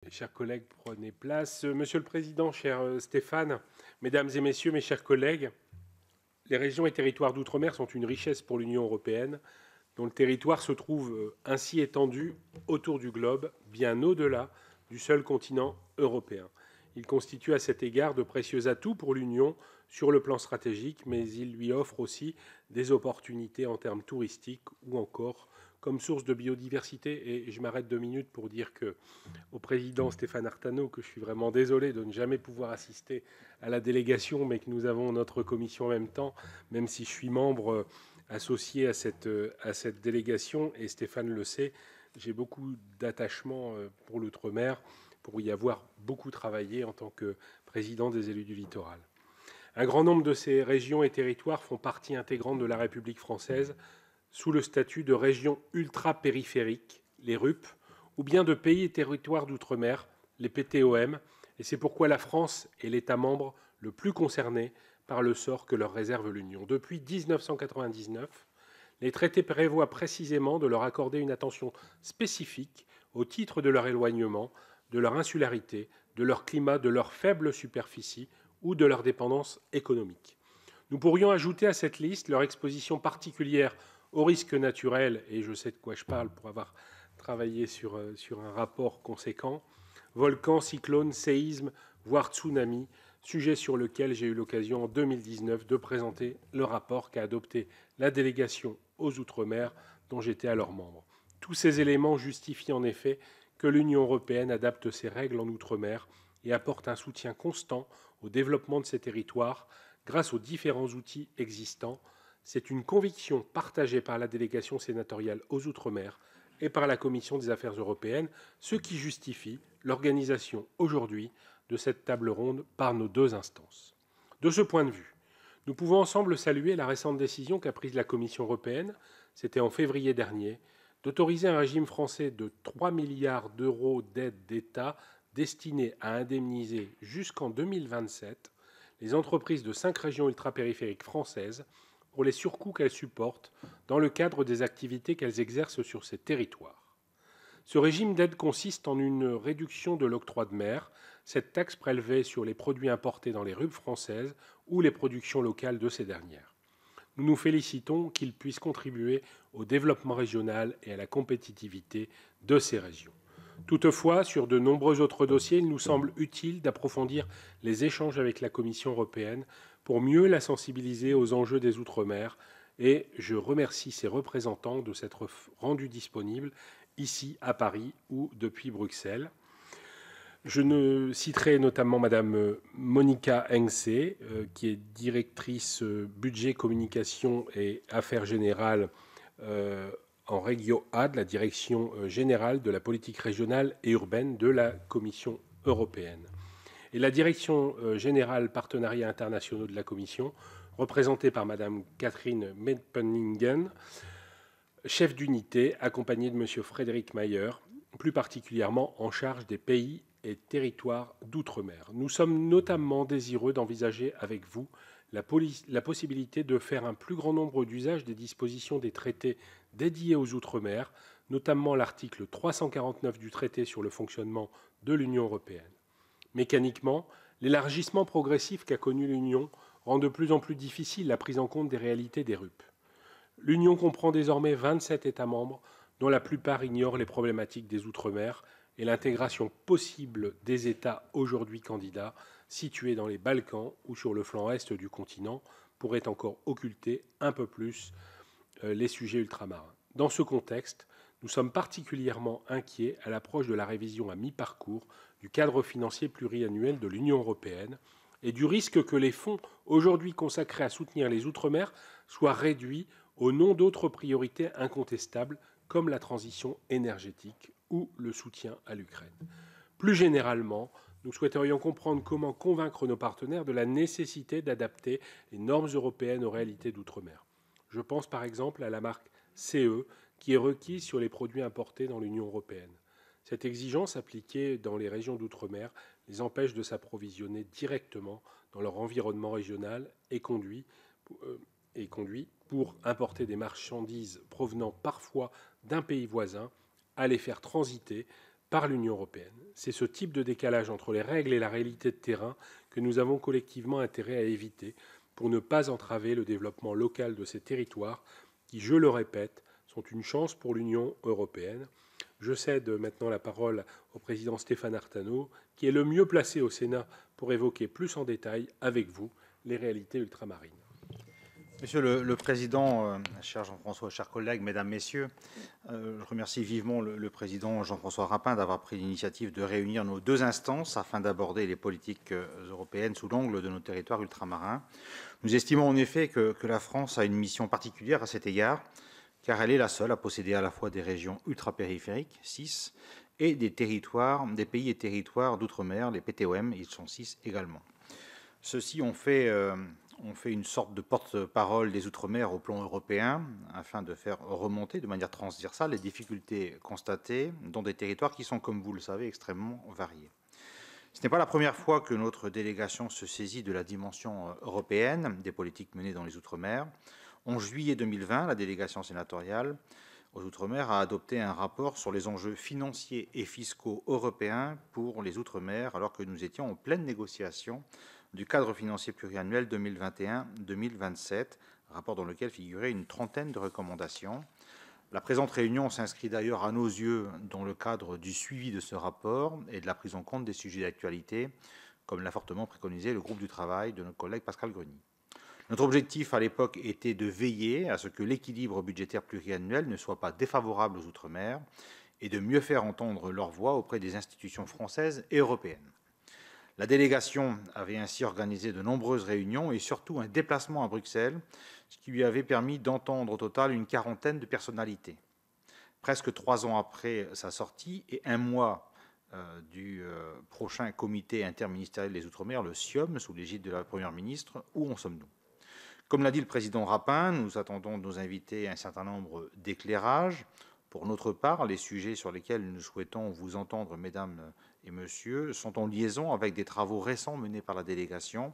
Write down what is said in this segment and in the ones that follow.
Chers collègues, prenez place. Monsieur le Président, cher Stéphane, Mesdames et Messieurs, mes chers collègues, les régions et territoires d'outre-mer sont une richesse pour l'Union européenne, dont le territoire se trouve ainsi étendu autour du globe, bien au-delà du seul continent européen. Il constitue à cet égard de précieux atouts pour l'Union sur le plan stratégique, mais il lui offre aussi des opportunités en termes touristiques ou encore comme source de biodiversité. Et je m'arrête 2 minutes pour dire au président Stéphane Artano que je suis vraiment désolé de ne jamais pouvoir assister à la délégation, mais que nous avons notre commission en même temps, même si je suis membre associé à cette délégation, et Stéphane le sait, j'ai beaucoup d'attachement pour l'outre-mer, pour y avoir beaucoup travaillé en tant que président des élus du littoral. Un grand nombre de ces régions et territoires font partie intégrante de la République française sous le statut de régions ultra-périphériques, les RUP, ou bien de pays et territoires d'outre-mer, les PTOM, et c'est pourquoi la France est l'État membre le plus concerné par le sort que leur réserve l'Union. Depuis 1999, les traités prévoient précisément de leur accorder une attention spécifique au titre de leur éloignement, de leur insularité, de leur climat, de leur faible superficie ou de leur dépendance économique. Nous pourrions ajouter à cette liste leur exposition particulière aux risques naturels, et je sais de quoi je parle pour avoir travaillé sur un rapport conséquent, volcans, cyclones, séismes, voire tsunamis, sujet sur lequel j'ai eu l'occasion en 2019 de présenter le rapport qu'a adopté la délégation aux Outre-mer dont j'étais alors membre. Tous ces éléments justifient en effet que l'Union européenne adapte ses règles en Outre-mer et apporte un soutien constant au développement de ces territoires grâce aux différents outils existants. C'est une conviction partagée par la délégation sénatoriale aux Outre-mer et par la Commission des affaires européennes, ce qui justifie l'organisation aujourd'hui de cette table ronde par nos deux instances. De ce point de vue, nous pouvons ensemble saluer la récente décision qu'a prise la Commission européenne, c'était en février dernier, d'autoriser un régime français de 3 milliards d'euros d'aide d'État destinée à indemniser jusqu'en 2027 les entreprises de 5 régions ultrapériphériques françaises pour les surcoûts qu'elles supportent dans le cadre des activités qu'elles exercent sur ces territoires. Ce régime d'aide consiste en une réduction de l'octroi de mer, cette taxe prélevée sur les produits importés dans les RUP françaises ou les productions locales de ces dernières. Nous nous félicitons qu'il puisse contribuer au développement régional et à la compétitivité de ces régions. Toutefois, sur de nombreux autres dossiers, il nous semble utile d'approfondir les échanges avec la Commission européenne pour mieux la sensibiliser aux enjeux des Outre-mer, et je remercie ses représentants de s'être rendus disponibles ici à Paris ou depuis Bruxelles. Je ne citerai notamment Madame Monica Hengse, qui est directrice budget, communication et affaires générales en Régio A de la Direction générale de la politique régionale et urbaine de la Commission européenne. Et la Direction générale partenariats internationaux de la Commission, représentée par Madame Catherine Meppeningen, chef d'unité, accompagnée de Monsieur Frédéric Mayer, plus particulièrement en charge des pays et territoires d'outre-mer. Nous sommes notamment désireux d'envisager avec vous la possibilité de faire un plus grand nombre d'usages des dispositions des traités dédiés aux Outre-mer, notamment l'article 349 du traité sur le fonctionnement de l'Union européenne. Mécaniquement, l'élargissement progressif qu'a connu l'Union rend de plus en plus difficile la prise en compte des réalités des RUP. L'Union comprend désormais 27 États membres, dont la plupart ignorent les problématiques des Outre-mer et l'intégration possible des États aujourd'hui candidats, situés dans les Balkans ou sur le flanc est du continent, pourrait encore occulter un peu plus les sujets ultramarins. Dans ce contexte, nous sommes particulièrement inquiets à l'approche de la révision à mi-parcours du cadre financier pluriannuel de l'Union européenne et du risque que les fonds aujourd'hui consacrés à soutenir les Outre-mer soient réduits au nom d'autres priorités incontestables comme la transition énergétique ou le soutien à l'Ukraine. Plus généralement, nous souhaiterions comprendre comment convaincre nos partenaires de la nécessité d'adapter les normes européennes aux réalités d'outre-mer. Je pense par exemple à la marque CE qui est requise sur les produits importés dans l'Union européenne. Cette exigence appliquée dans les régions d'outre-mer les empêche de s'approvisionner directement dans leur environnement régional et conduit pour importer des marchandises provenant parfois d'un pays voisin à les faire transiter par l'Union européenne. C'est ce type de décalage entre les règles et la réalité de terrain que nous avons collectivement intérêt à éviter pour ne pas entraver le développement local de ces territoires qui, je le répète, sont une chance pour l'Union européenne. Je cède maintenant la parole au président Stéphane Artano, qui est le mieux placé au Sénat pour évoquer plus en détail avec vous les réalités ultramarines. Monsieur le Président, cher Jean-François, chers collègues, Mesdames, Messieurs, je remercie vivement le Président Jean-François Rapin d'avoir pris l'initiative de réunir nos deux instances afin d'aborder les politiques européennes sous l'angle de nos territoires ultramarins. Nous estimons en effet que la France a une mission particulière à cet égard, car elle est la seule à posséder à la fois des régions ultrapériphériques, 6, et des pays et territoires d'outre-mer, les PTOM, ils sont 6 également. Ceux-ci ont fait une sorte de porte-parole des Outre-mer au plan européen afin de faire remonter de manière transversale les difficultés constatées dans des territoires qui sont, comme vous le savez, extrêmement variés. Ce n'est pas la première fois que notre délégation se saisit de la dimension européenne des politiques menées dans les Outre-mer. En juillet 2020, la délégation sénatoriale aux Outre-mer a adopté un rapport sur les enjeux financiers et fiscaux européens pour les Outre-mer, alors que nous étions en pleine négociation du cadre financier pluriannuel 2021-2027, rapport dans lequel figurait une trentaine de recommandations. La présente réunion s'inscrit d'ailleurs à nos yeux dans le cadre du suivi de ce rapport et de la prise en compte des sujets d'actualité, comme l'a fortement préconisé le groupe du travail de notre collègue Pascal Gruny. Notre objectif à l'époque était de veiller à ce que l'équilibre budgétaire pluriannuel ne soit pas défavorable aux Outre-mer et de mieux faire entendre leur voix auprès des institutions françaises et européennes. La délégation avait ainsi organisé de nombreuses réunions et surtout un déplacement à Bruxelles, ce qui lui avait permis d'entendre au total une quarantaine de personnalités. Presque 3 ans après sa sortie et un mois du prochain comité interministériel des Outre-mer, le SIOM, sous l'égide de la Première ministre, où en sommes-nous? Comme l'a dit le président Rapin, nous attendons de nos invités un certain nombre d'éclairages. Pour notre part, les sujets sur lesquels nous souhaitons vous entendre, mesdames et messieurs, sont en liaison avec des travaux récents menés par la délégation,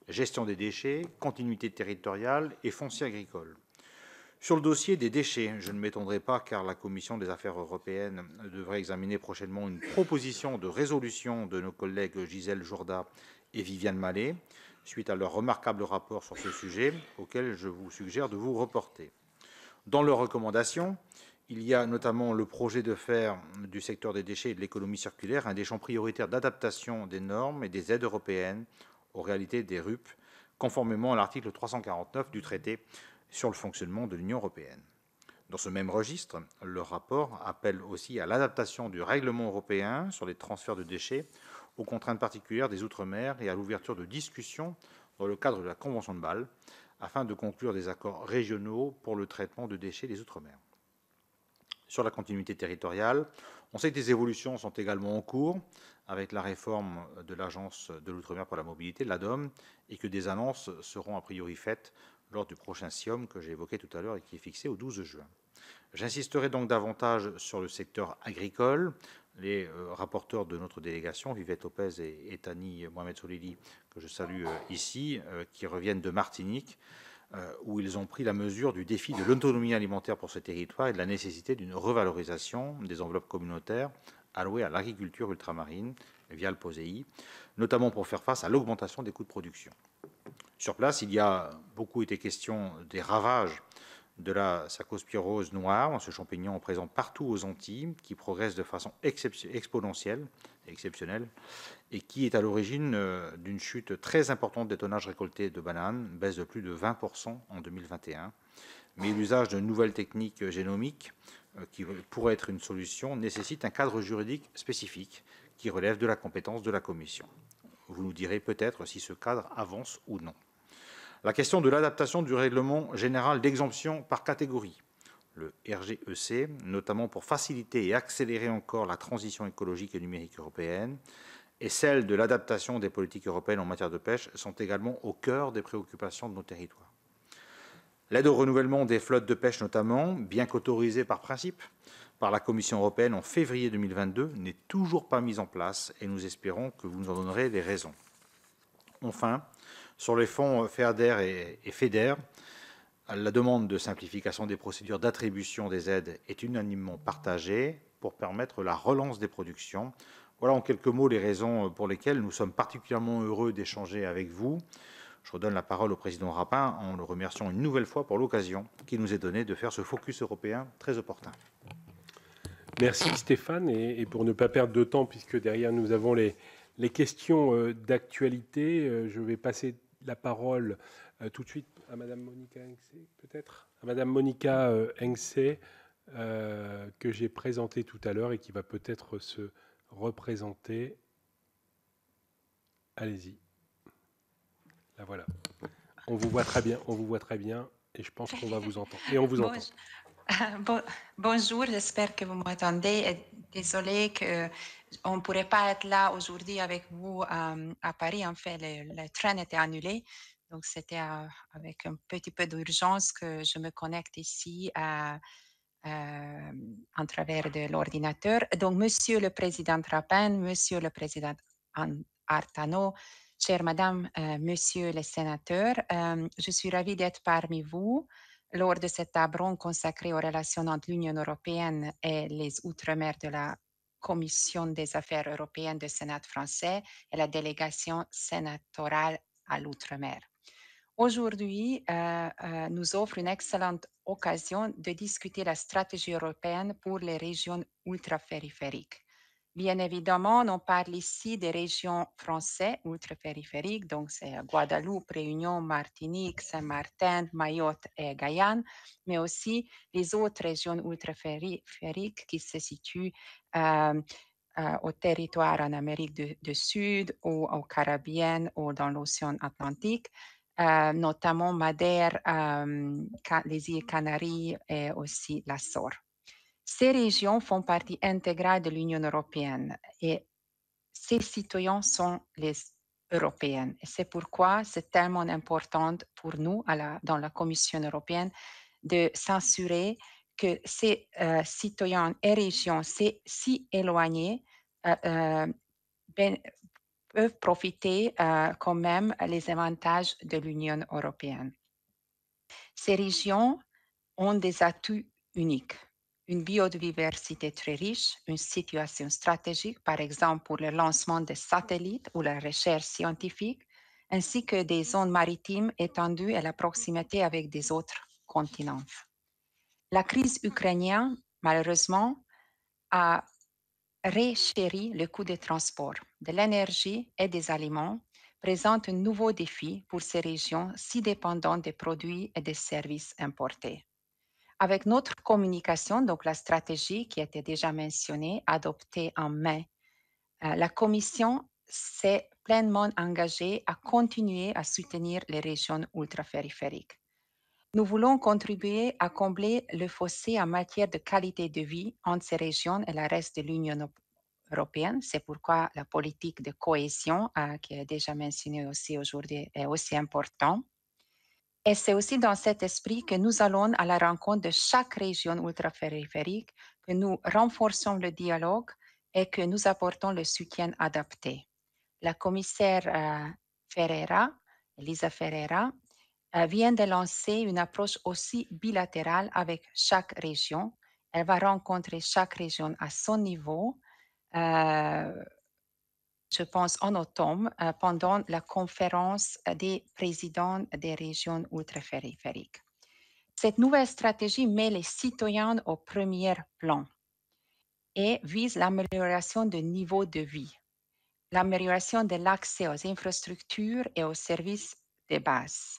gestion des déchets, continuité territoriale et foncier agricole. Sur le dossier des déchets, je ne m'étendrai pas car la Commission des affaires européennes devrait examiner prochainement une proposition de résolution de nos collègues Gisèle Jourda et Viviane Malet, suite à leur remarquable rapport sur ce sujet, auquel je vous suggère de vous reporter. Dans leurs recommandations, il y a notamment le projet de faire du secteur des déchets et de l'économie circulaire un des champs prioritaires d'adaptation des normes et des aides européennes aux réalités des RUP, conformément à l'article 349 du traité sur le fonctionnement de l'Union européenne. Dans ce même registre, le rapport appelle aussi à l'adaptation du règlement européen sur les transferts de déchets aux contraintes particulières des Outre-mer et à l'ouverture de discussions dans le cadre de la Convention de Bâle, afin de conclure des accords régionaux pour le traitement de déchets des Outre-mer. Sur la continuité territoriale, on sait que des évolutions sont également en cours avec la réforme de l'Agence de l'Outre-mer pour la mobilité, l'ADOM, et que des annonces seront a priori faites lors du prochain SIOM que j'ai évoqué tout à l'heure et qui est fixé au 12 juin. J'insisterai donc davantage sur le secteur agricole. Les rapporteurs de notre délégation, Vivette Lopez et Thani Mohamed Solili, que je salue ici, qui reviennent de Martinique, où ils ont pris la mesure du défi de l'autonomie alimentaire pour ce territoire et de la nécessité d'une revalorisation des enveloppes communautaires allouées à l'agriculture ultramarine via le POSEI, notamment pour faire face à l'augmentation des coûts de production. Sur place, il y a beaucoup été question des ravages de la Saccospirose noire, ce champignon présent partout aux Antilles, qui progresse de façon exponentielle et exceptionnelle, et qui est à l'origine d'une chute très importante des tonnages récoltés de bananes, baisse de plus de 20% en 2021. Mais l'usage de nouvelles techniques génomiques, qui pourraient être une solution, nécessite un cadre juridique spécifique qui relève de la compétence de la Commission. Vous nous direz peut-être si ce cadre avance ou non. La question de l'adaptation du règlement général d'exemption par catégorie, le RGEC, notamment pour faciliter et accélérer encore la transition écologique et numérique européenne, et celle de l'adaptation des politiques européennes en matière de pêche sont également au cœur des préoccupations de nos territoires. L'aide au renouvellement des flottes de pêche notamment, bien qu'autorisée par principe par la Commission européenne en février 2022, n'est toujours pas mise en place et nous espérons que vous nous en donnerez les raisons. Enfin, sur les fonds FEADER et FEDER, la demande de simplification des procédures d'attribution des aides est unanimement partagée pour permettre la relance des productions. Voilà en quelques mots les raisons pour lesquelles nous sommes particulièrement heureux d'échanger avec vous. Je redonne la parole au président Rapin en le remerciant une nouvelle fois pour l'occasion qui nous est donnée de faire ce focus européen très opportun. Merci Stéphane, et pour ne pas perdre de temps, puisque derrière nous avons les questions d'actualité, je vais passer la parole tout de suite à Madame Monica Hengsé, peut-être à Madame Monica Hengsé, que j'ai présentée tout à l'heure et qui va peut-être se représenter. Allez-y. La voilà. On vous voit très bien, et je pense qu'on va vous entendre. Et on vous entend. Bonjour, j'espère que vous m'entendez. Désolée qu'on ne pourrait pas être là aujourd'hui avec vous à Paris. En fait, le train était annulé. Donc, c'était avec un petit peu d'urgence que je me connecte ici en travers de l'ordinateur. Donc, Monsieur le Président Rapin, Monsieur le Président Artano, chère Madame, Monsieur les sénateurs, je suis ravie d'être parmi vous lors de cette table ronde consacrée aux relations entre l'Union européenne et les Outre-mer de la Commission des affaires européennes du Sénat français et la délégation sénatoriale à l'Outre-mer. Aujourd'hui, nous offre une excellente occasion de discuter la stratégie européenne pour les régions ultrapériphériques. Bien évidemment, on parle ici des régions françaises ultrapériphériques, donc c'est Guadeloupe, Réunion, Martinique, Saint-Martin, Mayotte et Guyane, mais aussi les autres régions ultrapériphériques qui se situent au territoire en Amérique du Sud ou aux Caraïbes ou dans l'océan Atlantique, notamment Madère, les îles Canaries et aussi l'Azore. Ces régions font partie intégrale de l'Union européenne et ces citoyens sont les Européens. Et c'est pourquoi c'est tellement important pour nous dans la Commission européenne de s'assurer que ces citoyens et régions si éloignés peuvent profiter quand même les avantages de l'Union européenne. Ces régions ont des atouts uniques, une biodiversité très riche, une situation stratégique, par exemple pour le lancement des satellites ou la recherche scientifique, ainsi que des zones maritimes étendues et la proximité avec des autres continents. La crise ukrainienne, malheureusement, a renchéri le coût des transports, de l'énergie et des aliments, présente un nouveau défi pour ces régions si dépendantes des produits et des services importés. Avec notre communication, donc la stratégie qui a été déjà mentionnée, adoptée en mai, la Commission s'est pleinement engagée à continuer à soutenir les régions ultrapériphériques. Nous voulons contribuer à combler le fossé en matière de qualité de vie entre ces régions et le reste de l'Union européenne. C'est pourquoi la politique de cohésion, qui est déjà mentionnée aussi aujourd'hui, est aussi importante. Et c'est aussi dans cet esprit que nous allons à la rencontre de chaque région ultrapériphérique, que nous renforçons le dialogue et que nous apportons le soutien adapté. La commissaire Elisa Ferreira, vient de lancer une approche aussi bilatérale avec chaque région. Elle va rencontrer chaque région à son niveau, je pense en automne, pendant la conférence des présidents des régions ultrapériphériques. Cette nouvelle stratégie met les citoyens au premier plan et vise l'amélioration du niveau de vie, l'amélioration de l'accès aux infrastructures et aux services de base.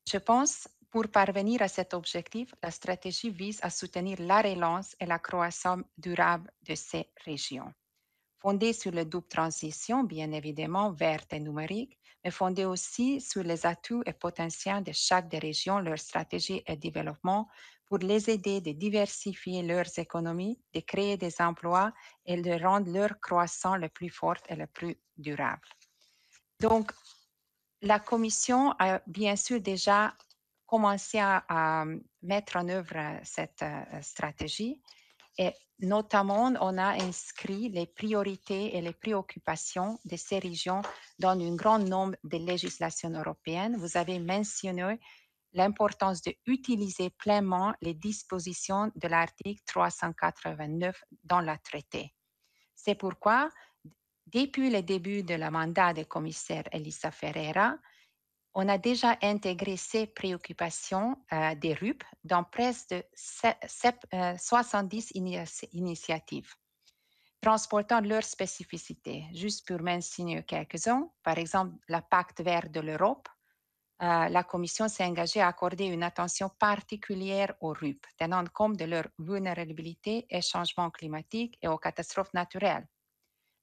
Je pense, pour parvenir à cet objectif, la stratégie vise à soutenir la relance et la croissance durable de ces régions. Fondée sur la double transition, bien évidemment, verte et numérique, mais fondée aussi sur les atouts et potentiels de chaque des régions, leur stratégie et développement pour les aider de diversifier leurs économies, de créer des emplois et de rendre leur croissance le plus forte et le plus durable. Donc, la Commission a bien sûr déjà commencé à mettre en œuvre cette stratégie et notamment on a inscrit les priorités et les préoccupations de ces régions dans un grand nombre de législations européennes. Vous avez mentionné l'importance d'utiliser pleinement les dispositions de l'article 389 dans le traité. C'est pourquoi, depuis le début de la mandat du commissaire Elisa Ferreira, on a déjà intégré ces préoccupations des RUP dans presque de 70 initiatives, transportant leurs spécificités. Juste pour mentionner quelques-uns, par exemple, la Pacte vert de l'Europe, la Commission s'est engagée à accorder une attention particulière aux RUP, tenant compte de leur vulnérabilité aux changements climatiques et aux catastrophes naturelles.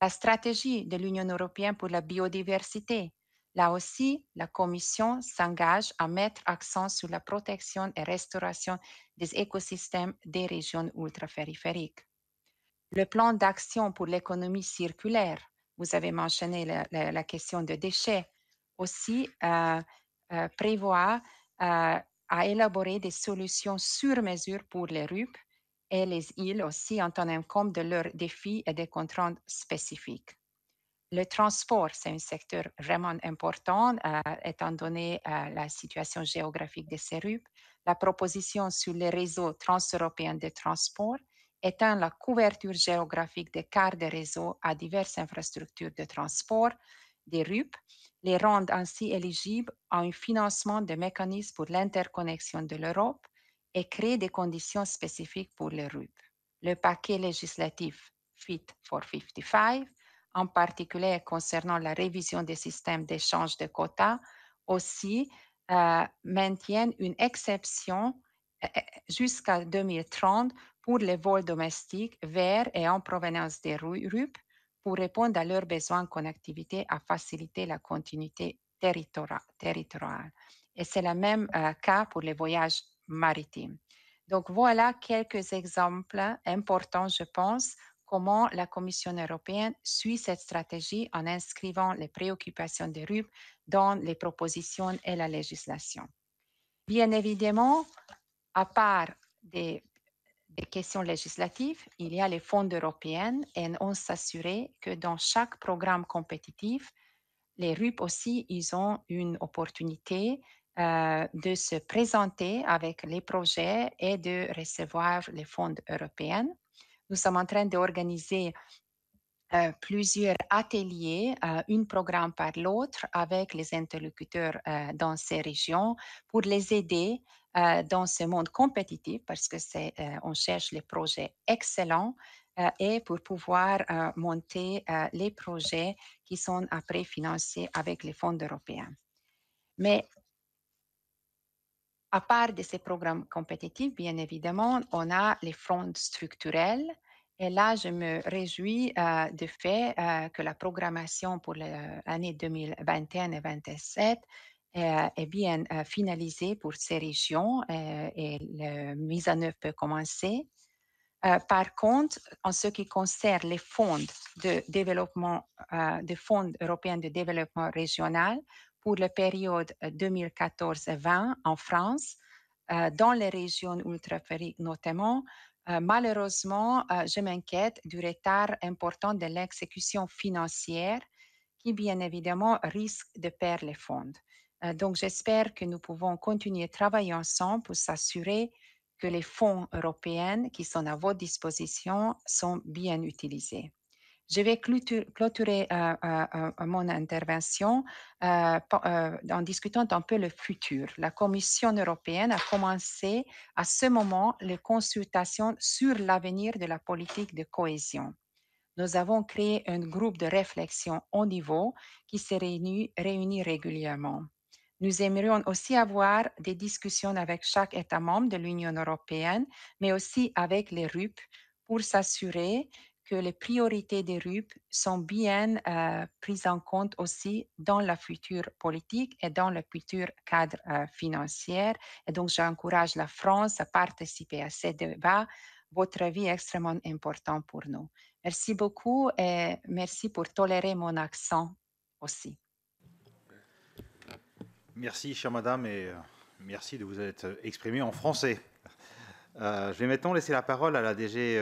La stratégie de l'Union européenne pour la biodiversité. Là aussi, la Commission s'engage à mettre accent sur la protection et restauration des écosystèmes des régions ultrapériphériques. Le plan d'action pour l'économie circulaire, vous avez mentionné la question des déchets, aussi prévoit à élaborer des solutions sur mesure pour les RUP et les îles aussi en tenant compte de leurs défis et des contraintes spécifiques. Le transport, c'est un secteur vraiment important, étant donné la situation géographique de ces RUP. La proposition sur les réseaux transeuropéens de transport étend la couverture géographique des quarts de réseau à diverses infrastructures de transport des RUP, les rend ainsi éligibles à un financement de mécanismes pour l'interconnexion de l'Europe et crée des conditions spécifiques pour les RUP. Le paquet législatif Fit for 55, en particulier concernant la révision des systèmes d'échange de quotas, aussi maintiennent une exception jusqu'à 2030 pour les vols domestiques vers et en provenance des RUP pour répondre à leurs besoins de connectivité à faciliter la continuité territoriale. Et c'est le même cas pour les voyages maritimes. Donc voilà quelques exemples importants, je pense, comment la Commission européenne suit cette stratégie en inscrivant les préoccupations des RUP dans les propositions et la législation. Bien évidemment, à part des questions législatives, il y a les fonds européens et on s'assurer que dans chaque programme compétitif, les RUP aussi, ils ont une opportunité de se présenter avec les projets et de recevoir les fonds européens. Nous sommes en train d'organiser plusieurs ateliers, un programme par l'autre, avec les interlocuteurs dans ces régions pour les aider dans ce monde compétitif parce que on cherche les projets excellents et pour pouvoir monter les projets qui sont après financés avec les fonds européens. Mais à part de ces programmes compétitifs, bien évidemment, on a les fonds structurels. Et là, je me réjouis du fait que la programmation pour l'année 2021 et 2027 est bien finalisée pour ces régions et la mise en œuvre peut commencer. Par contre, en ce qui concerne les fonds de développement, des fonds européens de développement régional pour la période 2014-20 en France, dans les régions ultrapériphériques notamment, malheureusement, je m'inquiète du retard important de l'exécution financière qui, bien évidemment, risque de perdre les fonds. Donc, j'espère que nous pouvons continuer à travailler ensemble pour s'assurer que les fonds européens qui sont à votre disposition sont bien utilisés. Je vais clôturer mon intervention en discutant un peu le futur. La Commission européenne a commencé à ce moment les consultations sur l'avenir de la politique de cohésion. Nous avons créé un groupe de réflexion haut niveau qui se réunit régulièrement. Nous aimerions aussi avoir des discussions avec chaque État membre de l'Union européenne, mais aussi avec les RUP pour s'assurer que les priorités des RUP sont bien prises en compte aussi dans la future politique et dans le futur cadre financier. Et donc, j'encourage la France à participer à ces débats. Votre avis est extrêmement important pour nous. Merci beaucoup et merci pour tolérer mon accent aussi. Merci, chère madame, et merci de vous être exprimée en français. Je vais maintenant laisser la parole à la DG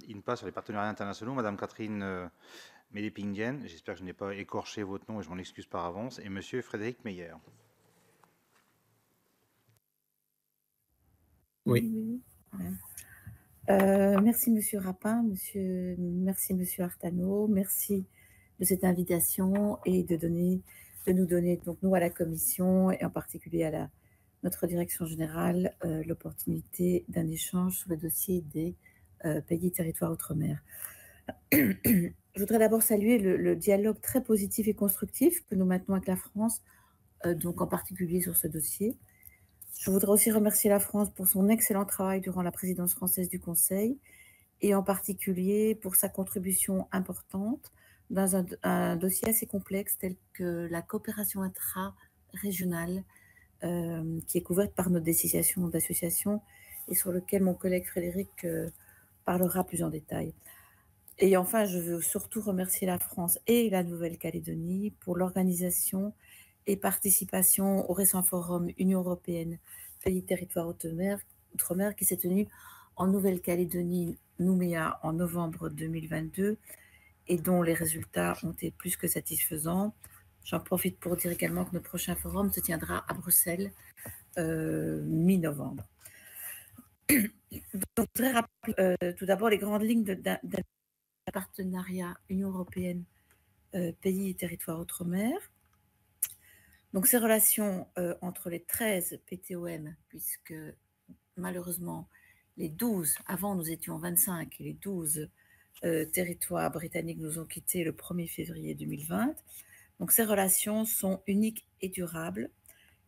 INPA sur les partenariats internationaux, madame Catherine Médépinguen. J'espère que je n'ai pas écorché votre nom et je m'en excuse par avance. Et monsieur Frédéric Meyer. Oui. Oui. Merci Monsieur Rapin, merci Monsieur Artano, merci de cette invitation et de nous donner, donc nous à la Commission et en particulier à notre direction générale, l'opportunité d'un échange sur le dossier des pays et territoires outre-mer. Je voudrais d'abord saluer le dialogue très positif et constructif que nous maintenons avec la France, donc en particulier sur ce dossier. Je voudrais aussi remercier la France pour son excellent travail durant la présidence française du Conseil et en particulier pour sa contribution importante dans un dossier assez complexe tel que la coopération intra-régionale qui est couverte par notre décision d'association et sur lequel mon collègue Frédéric parlera plus en détail. Et enfin, je veux surtout remercier la France et la Nouvelle-Calédonie pour l'organisation et participation au récent forum Union européenne pays territoires outre-mer qui s'est tenu en Nouvelle-Calédonie, Nouméa, en novembre 2022 et dont les résultats ont été plus que satisfaisants. J'en profite pour dire également que notre prochain forum se tiendra à Bruxelles mi-novembre. Donc, je voudrais rappeler tout d'abord les grandes lignes d'un partenariat Union européenne pays et territoires outre-mer. Donc, ces relations entre les 13 PTOM, puisque malheureusement, les 12, avant nous étions 25, et les 12 territoires britanniques nous ont quittés le 1er février 2020. Donc, ces relations sont uniques et durables.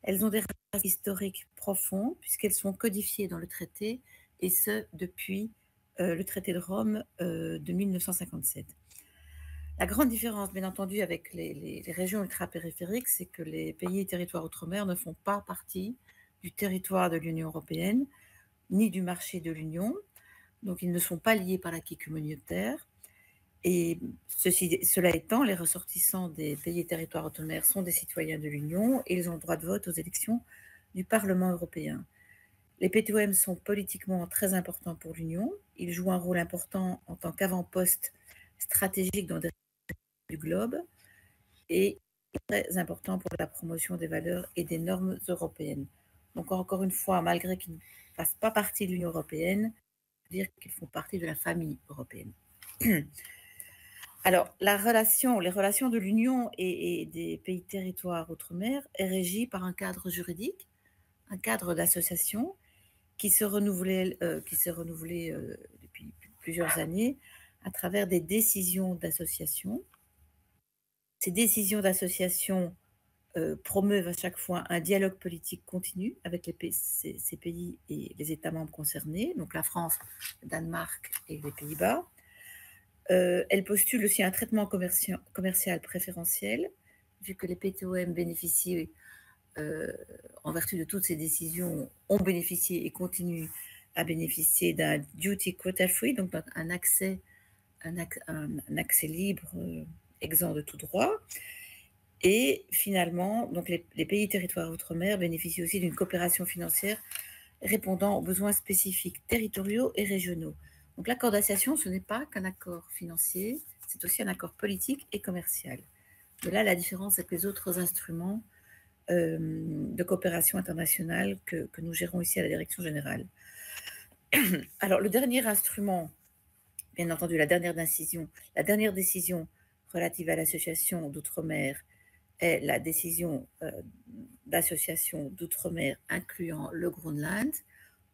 Elles ont des racines historiques profondes, puisqu'elles sont codifiées dans le traité, et ce, depuis le traité de Rome de 1957. La grande différence, bien entendu, avec les régions ultra-périphériques, c'est que les pays et territoires outre-mer ne font pas partie du territoire de l'Union européenne, ni du marché de l'Union. Donc, ils ne sont pas liés par l'acquis communautaire. Et cela étant, les ressortissants des pays et territoires outre-mer sont des citoyens de l'Union et ils ont droit de vote aux élections du Parlement européen. Les PTOM sont politiquement très importants pour l'Union. Ils jouent un rôle important en tant qu'avant-poste stratégique dans des du globe et très important pour la promotion des valeurs et des normes européennes. Donc encore une fois, malgré qu'ils ne fassent pas partie de l'Union européenne, dire qu'ils font partie de la famille européenne. Alors, les relations de l'Union et des pays territoires outre-mer est régie par un cadre juridique, un cadre d'association qui s'est renouvelé depuis plusieurs années à travers des décisions d'association. Ces décisions d'association promeuvent à chaque fois un dialogue politique continu avec ces pays et les États membres concernés, donc la France, le Danemark et les Pays-Bas. Elle postule aussi un traitement commercial préférentiel, vu que les PTOM bénéficient, en vertu de toutes ces décisions, ont bénéficié et continuent à bénéficier d'un duty quota free, donc un accès libre, exempt de tout droit. Et finalement, donc les pays et territoires outre-mer bénéficient aussi d'une coopération financière répondant aux besoins spécifiques territoriaux et régionaux. Donc l'accord d'association, ce n'est pas qu'un accord financier, c'est aussi un accord politique et commercial. Mais là, la différence avec les autres instruments de coopération internationale que nous gérons ici à la Direction générale. Alors, le dernier instrument, bien entendu, la dernière décision relative à l'association d'outre-mer est la décision d'association d'outre-mer incluant le Groenland.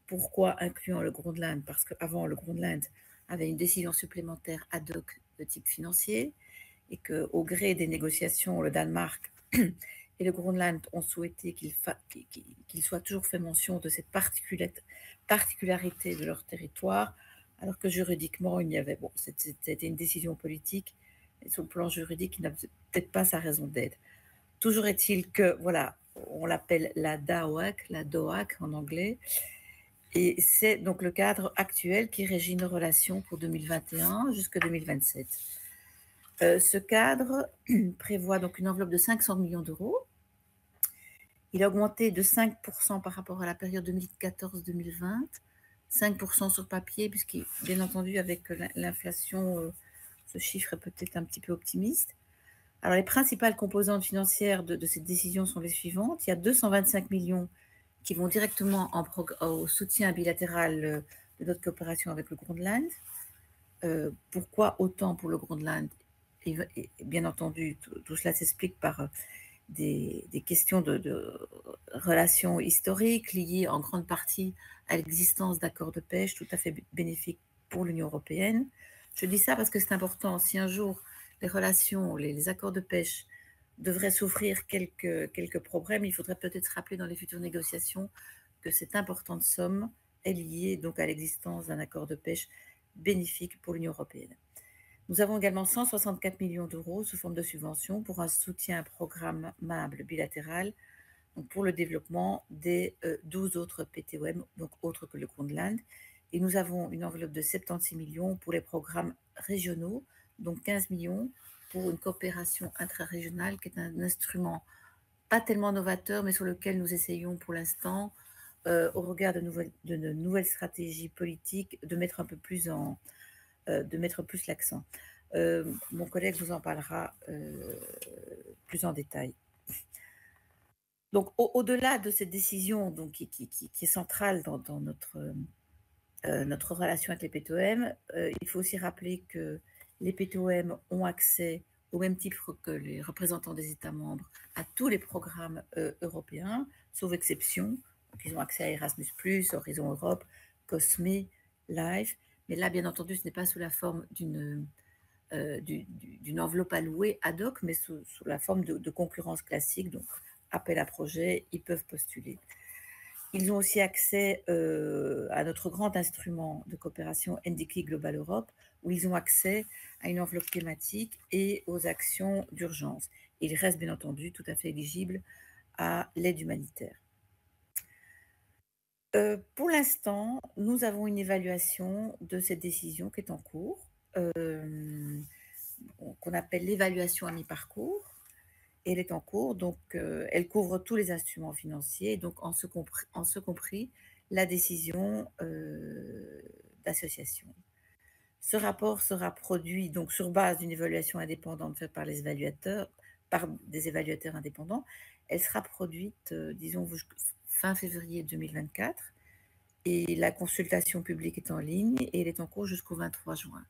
Pourquoi incluant le Groenland? Parce qu'avant, le Groenland avait une décision supplémentaire ad hoc de type financier et qu'au gré des négociations, le Danemark et le Groenland ont souhaité qu'il soit toujours fait mention de cette particularité de leur territoire, alors que juridiquement, il y avait, bon, c'était une décision politique, et sur le plan juridique, il n'avait peut-être pas sa raison d'être. Toujours est-il que, voilà, on l'appelle la DOAC en anglais, et c'est donc le cadre actuel qui régit nos relations pour 2021 jusqu'à 2027. Ce cadre prévoit donc une enveloppe de 500 millions d'euros. Il a augmenté de 5% par rapport à la période 2014-2020, 5% sur papier, puisque, bien entendu, avec l'inflation, ce chiffre est peut-être un petit peu optimiste. Alors, les principales composantes financières de cette décision sont les suivantes. Il y a 225 millions qui vont directement au soutien bilatéral de notre coopération avec le Groenland. Pourquoi autant pour le Groenland? Et bien entendu, tout cela s'explique par des questions de relations historiques liées en grande partie à l'existence d'accords de pêche tout à fait bénéfiques pour l'Union européenne. Je dis ça parce que c'est important. Si un jour les relations, les accords de pêche devraient souffrir quelques problèmes, il faudrait peut-être rappeler dans les futures négociations que cette importante somme est liée donc à l'existence d'un accord de pêche bénéfique pour l'Union européenne. Nous avons également 164 millions d'euros sous forme de subventions pour un soutien programmable bilatéral donc pour le développement des 12 autres PTOM, donc autres que le Groenland. Et nous avons une enveloppe de 76 millions pour les programmes régionaux, donc 15 millions pour une coopération intra-régionale qui est un instrument pas tellement novateur, mais sur lequel nous essayons pour l'instant, au regard de nouvelles stratégies politiques, de mettre un peu plus l'accent. Mon collègue vous en parlera plus en détail. Donc, au-delà de cette décision donc, qui est centrale dans notre relation avec les PTOM, il faut aussi rappeler que les PTOM ont accès, au même titre que les représentants des États membres, à tous les programmes européens, sauf exception. Donc, ils ont accès à Erasmus+, Horizon Europe, COSME, LIFE. Mais là, bien entendu, ce n'est pas sous la forme d'une enveloppe allouée ad hoc, mais sous la forme de concurrence classique, donc appel à projet, ils peuvent postuler. Ils ont aussi accès à notre grand instrument de coopération NDC Global Europe, où ils ont accès à une enveloppe thématique et aux actions d'urgence. Ils restent bien entendu tout à fait éligibles à l'aide humanitaire. Pour l'instant, nous avons une évaluation de cette décision qui est en cours, qu'on appelle l'évaluation à mi-parcours. Elle est en cours, donc elle couvre tous les instruments financiers, donc en ce compris la décision d'association. Ce rapport sera produit donc sur base d'une évaluation indépendante faite par des évaluateurs indépendants. Elle sera produite, disons, fin février 2024, et la consultation publique est en ligne et elle est en cours jusqu'au 23 juin.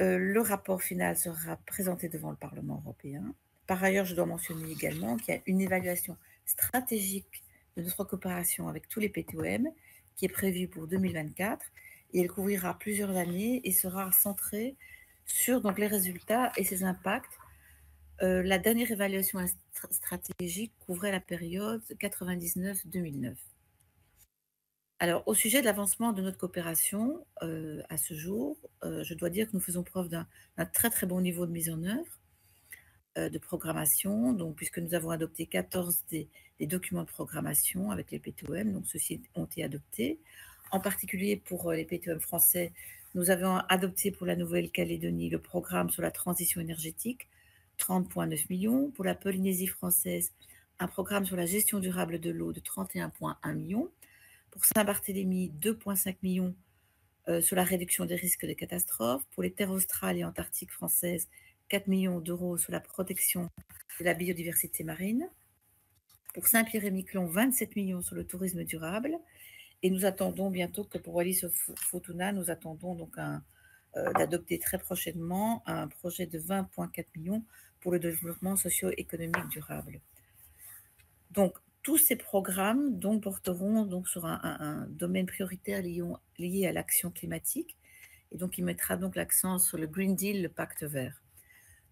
Le rapport final sera présenté devant le Parlement européen. Par ailleurs, je dois mentionner également qu'il y a une évaluation stratégique de notre coopération avec tous les PTOM qui est prévue pour 2024 et elle couvrira plusieurs années et sera centrée sur donc, les résultats et ses impacts. La dernière évaluation stratégique couvrait la période 99-2009. Alors, au sujet de l'avancement de notre coopération, à ce jour, je dois dire que nous faisons preuve d'un très très bon niveau de mise en œuvre de programmation, donc, puisque nous avons adopté 14 des documents de programmation avec les PTOM, donc ceux-ci ont été adoptés. En particulier pour les PTOM français, nous avons adopté pour la Nouvelle-Calédonie le programme sur la transition énergétique, 30,9 millions. Pour la Polynésie française, un programme sur la gestion durable de l'eau de 31,1 millions. Pour Saint-Barthélemy, 2,5 millions sur la réduction des risques de catastrophes. Pour les terres australes et antarctiques françaises, 4 millions d'euros sur la protection de la biodiversité marine. Pour Saint-Pierre-et-Miquelon, 27 millions sur le tourisme durable. Et nous attendons bientôt que pour Wallis-et-Futuna, nous attendons donc d'adopter très prochainement un projet de 20,4 millions pour le développement socio-économique durable. Donc, tous ces programmes donc, porteront donc, sur un domaine prioritaire lié à l'action climatique, et donc il mettra donc l'accent sur le Green Deal, le pacte vert.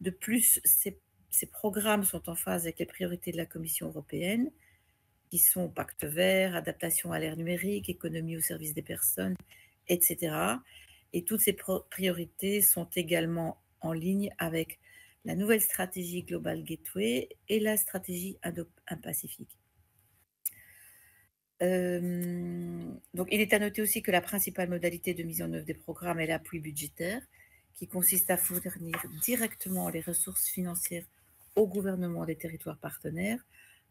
De plus, ces programmes sont en phase avec les priorités de la Commission européenne, qui sont pacte vert, adaptation à l'ère numérique, économie au service des personnes, etc. Et toutes ces priorités sont également en ligne avec la nouvelle stratégie Global Gateway et la stratégie Indo-Pacifique. Donc, il est à noter aussi que la principale modalité de mise en œuvre des programmes est l'appui budgétaire, qui consiste à fournir directement les ressources financières au gouvernement des territoires partenaires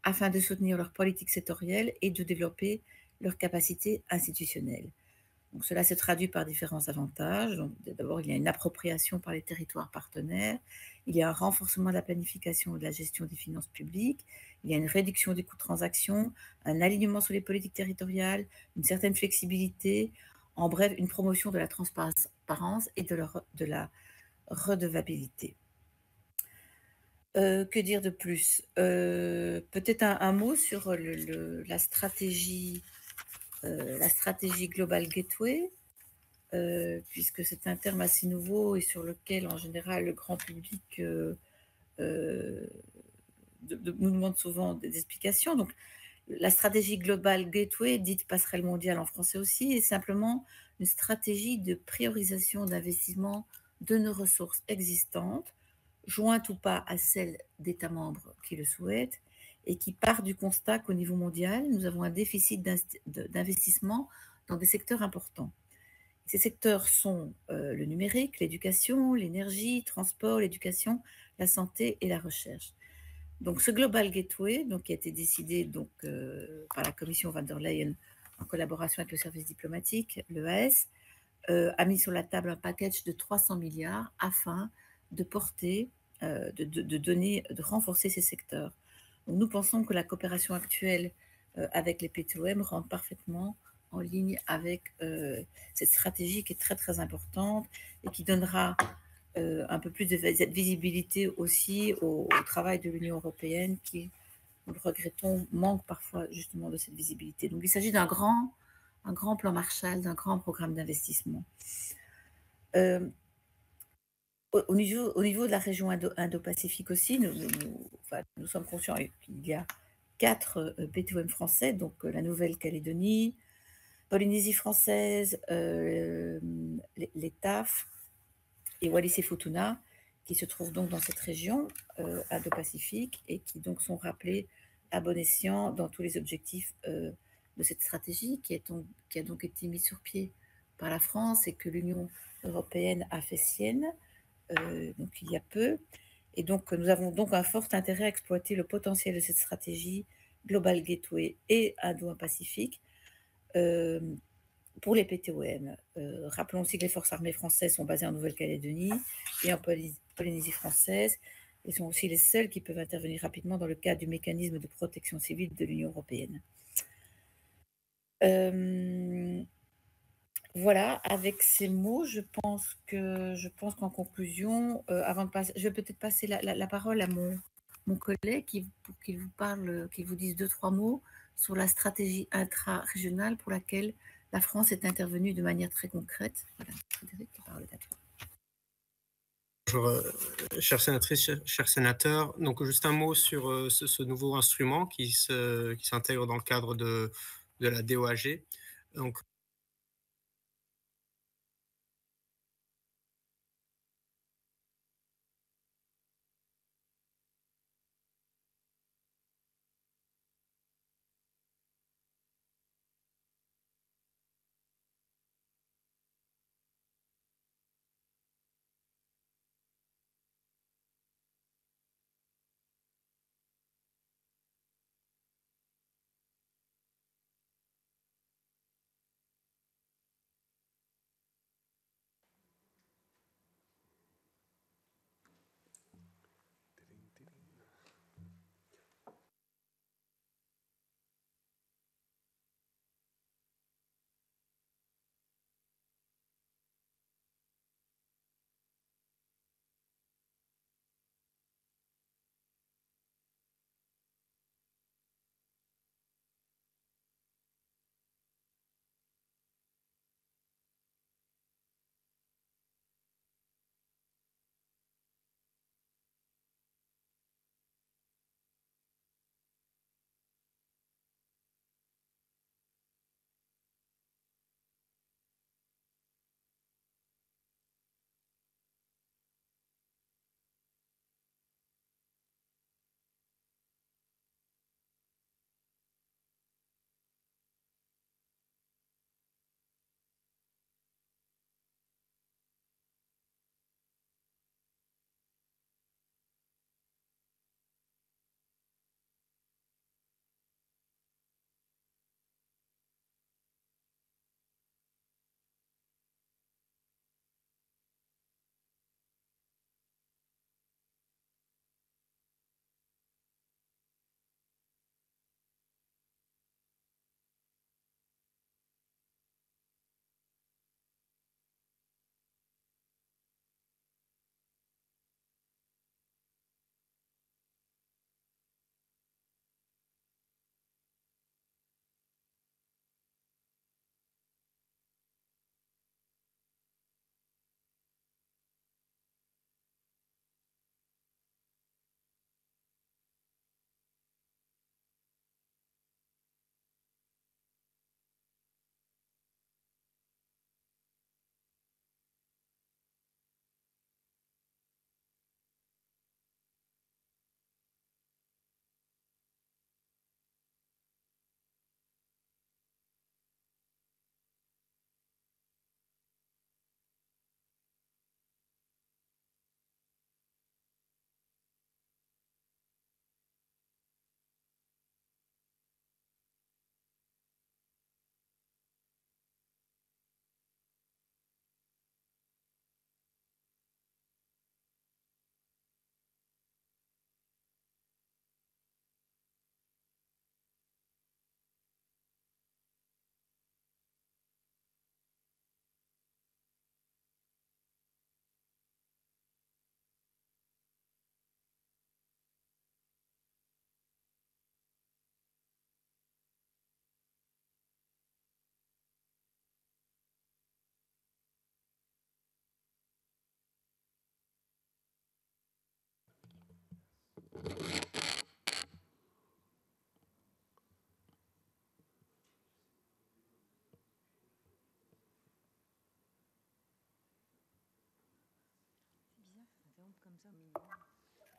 afin de soutenir leur politique sectorielle et de développer leur capacité institutionnelle. Donc, cela se traduit par différents avantages. D'abord, il y a une appropriation par les territoires partenaires, il y a un renforcement de la planification et de la gestion des finances publiques, il y a une réduction des coûts de transaction, un alignement sur les politiques territoriales, une certaine flexibilité, en bref, une promotion de la transparence et de la redevabilité. Que dire de plus? Peut-être un mot sur la stratégie Global Gateway, puisque c'est un terme assez nouveau et sur lequel, en général, le grand public nous demande souvent des explications. Donc, la stratégie Global Gateway, dite passerelle mondiale en français aussi, est simplement une stratégie de priorisation d'investissement de nos ressources existantes, jointes ou pas à celles d'États membres qui le souhaitent, et qui part du constat qu'au niveau mondial, nous avons un déficit d'investissement dans des secteurs importants. Ces secteurs sont le numérique, l'éducation, l'énergie, le transport, l'éducation, la santé et la recherche. Donc, ce Global Gateway, donc, qui a été décidé par la Commission von der Leyen en collaboration avec le service diplomatique, l'EAS, a mis sur la table un package de 300 milliards afin de porter, de renforcer ces secteurs. Donc, nous pensons que la coopération actuelle avec les P2M rentre parfaitement en ligne avec cette stratégie qui est très très importante et qui donnera un peu plus de visibilité aussi au travail de l'Union européenne qui, nous le regrettons, manque parfois justement de cette visibilité. Donc il s'agit d'un grand plan Marshall, d'un grand programme d'investissement. Au niveau de la région Indo-Pacifique aussi, nous sommes conscients qu'il y a 4 P2M français, donc la Nouvelle-Calédonie, Polynésie française, les TAF et Wallis et Futuna, qui se trouvent donc dans cette région Indo-Pacifique et qui donc sont rappelés à bon escient dans tous les objectifs de cette stratégie qui a donc été mise sur pied par la France et que l'Union européenne a fait sienne donc il y a peu. Et donc nous avons donc un fort intérêt à exploiter le potentiel de cette stratégie Global Gateway et Indo-Pacifique pour les PTOM. Rappelons aussi que les forces armées françaises sont basées en Nouvelle-Calédonie et en Polynésie française et sont aussi les seules qui peuvent intervenir rapidement dans le cadre du mécanisme de protection civile de l'Union européenne. Voilà, avec ces mots, je pense qu'en conclusion, avant de passer, je vais peut-être passer la parole à mon collègue pour qu'il vous parle, qu'il vous dise 2-3 mots sur la stratégie intra-régionale pour laquelle la France est intervenue de manière très concrète. Voilà, Frédéric, la parole est à toi. Bonjour, chères sénatrices, chers sénateurs. Donc, juste un mot sur ce nouveau instrument qui s'intègre dans le cadre de la DOAG. Donc,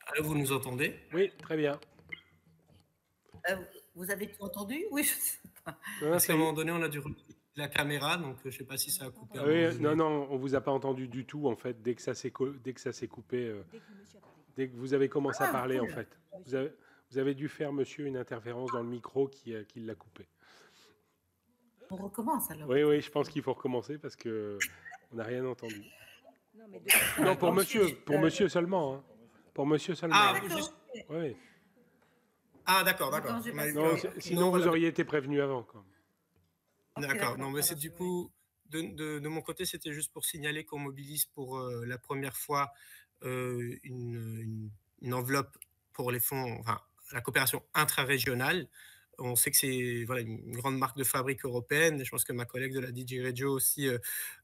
Allô, vous nous entendez? Oui, très bien. Vous avez tout entendu? Oui, je sais pas. Parce qu'à un moment donné, on a dû replier la caméra, donc je ne sais pas si ça a coupé. Oui, non, on vous a pas entendu du tout en fait. Dès que ça s'est coupé, dès que vous avez commencé à parler en fait, vous avez dû faire monsieur une interférence dans le micro qui l'a coupé. On recommence alors. Oui, je pense qu'il faut recommencer parce que on n'a rien entendu. Non, pour monsieur seulement. Hein. Pour monsieur seulement. Ah, juste... Oui. Ah, d'accord. Non, sinon, vous auriez été prévenu avant. Quoi. D'accord. Non, mais c'est du coup, de mon côté, c'était juste pour signaler qu'on mobilise pour la première fois une enveloppe pour les fonds, enfin, la coopération intra-régionale. On sait que c'est une grande marque de fabrique européenne. Et je pense que ma collègue de la DG Regio aussi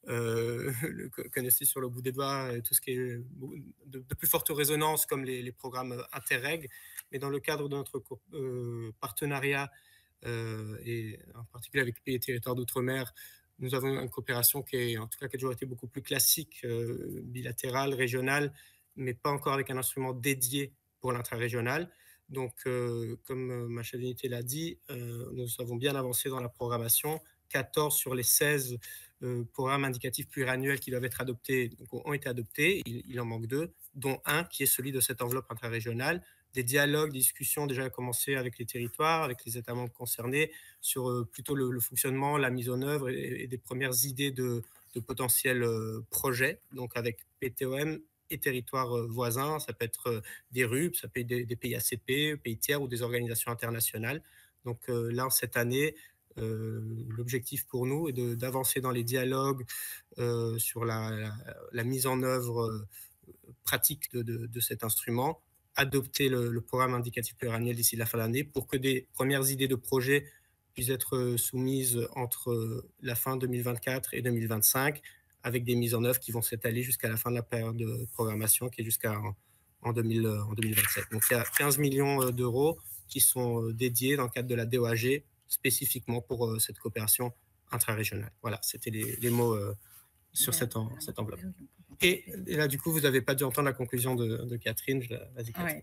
le connaissait sur le bout des doigts, tout ce qui est de plus forte résonance, comme les programmes Interreg. Mais dans le cadre de notre partenariat, et en particulier avec les pays et territoires d'outre-mer, nous avons une coopération qui a toujours été beaucoup plus classique, bilatérale, régionale, mais pas encore avec un instrument dédié pour l'intra-régional. Donc, comme ma chef d'unité l'a dit, nous avons bien avancé dans la programmation. 14 sur les 16 programmes indicatifs pluriannuels qui doivent être adoptés ont été adoptés. Il en manque 2, dont un qui est celui de cette enveloppe intra-régionale. Des dialogues, des discussions déjà commencé avec les territoires, avec les États membres concernés sur plutôt le fonctionnement, la mise en œuvre et des premières idées de potentiels projets, donc avec PTOM et territoires voisins. Ça peut être des RUP, ça peut être des pays ACP, pays tiers ou des organisations internationales. Donc là, cette année, l'objectif pour nous est d'avancer dans les dialogues sur la mise en œuvre pratique de cet instrument, adopter le programme indicatif pluriannuel d'ici la fin de l'année pour que des premières idées de projet puissent être soumises entre la fin 2024 et 2025, avec des mises en œuvre qui vont s'étaler jusqu'à la fin de la période de programmation, qui est en 2027. Donc il y a 15 millions d'euros qui sont dédiés dans le cadre de la DOAG, spécifiquement pour cette coopération intra-régionale. Voilà, c'était les mots sur cette enveloppe. Et là, du coup, vous n'avez pas dû entendre la conclusion de Catherine. Vas-y, Catherine. Ouais.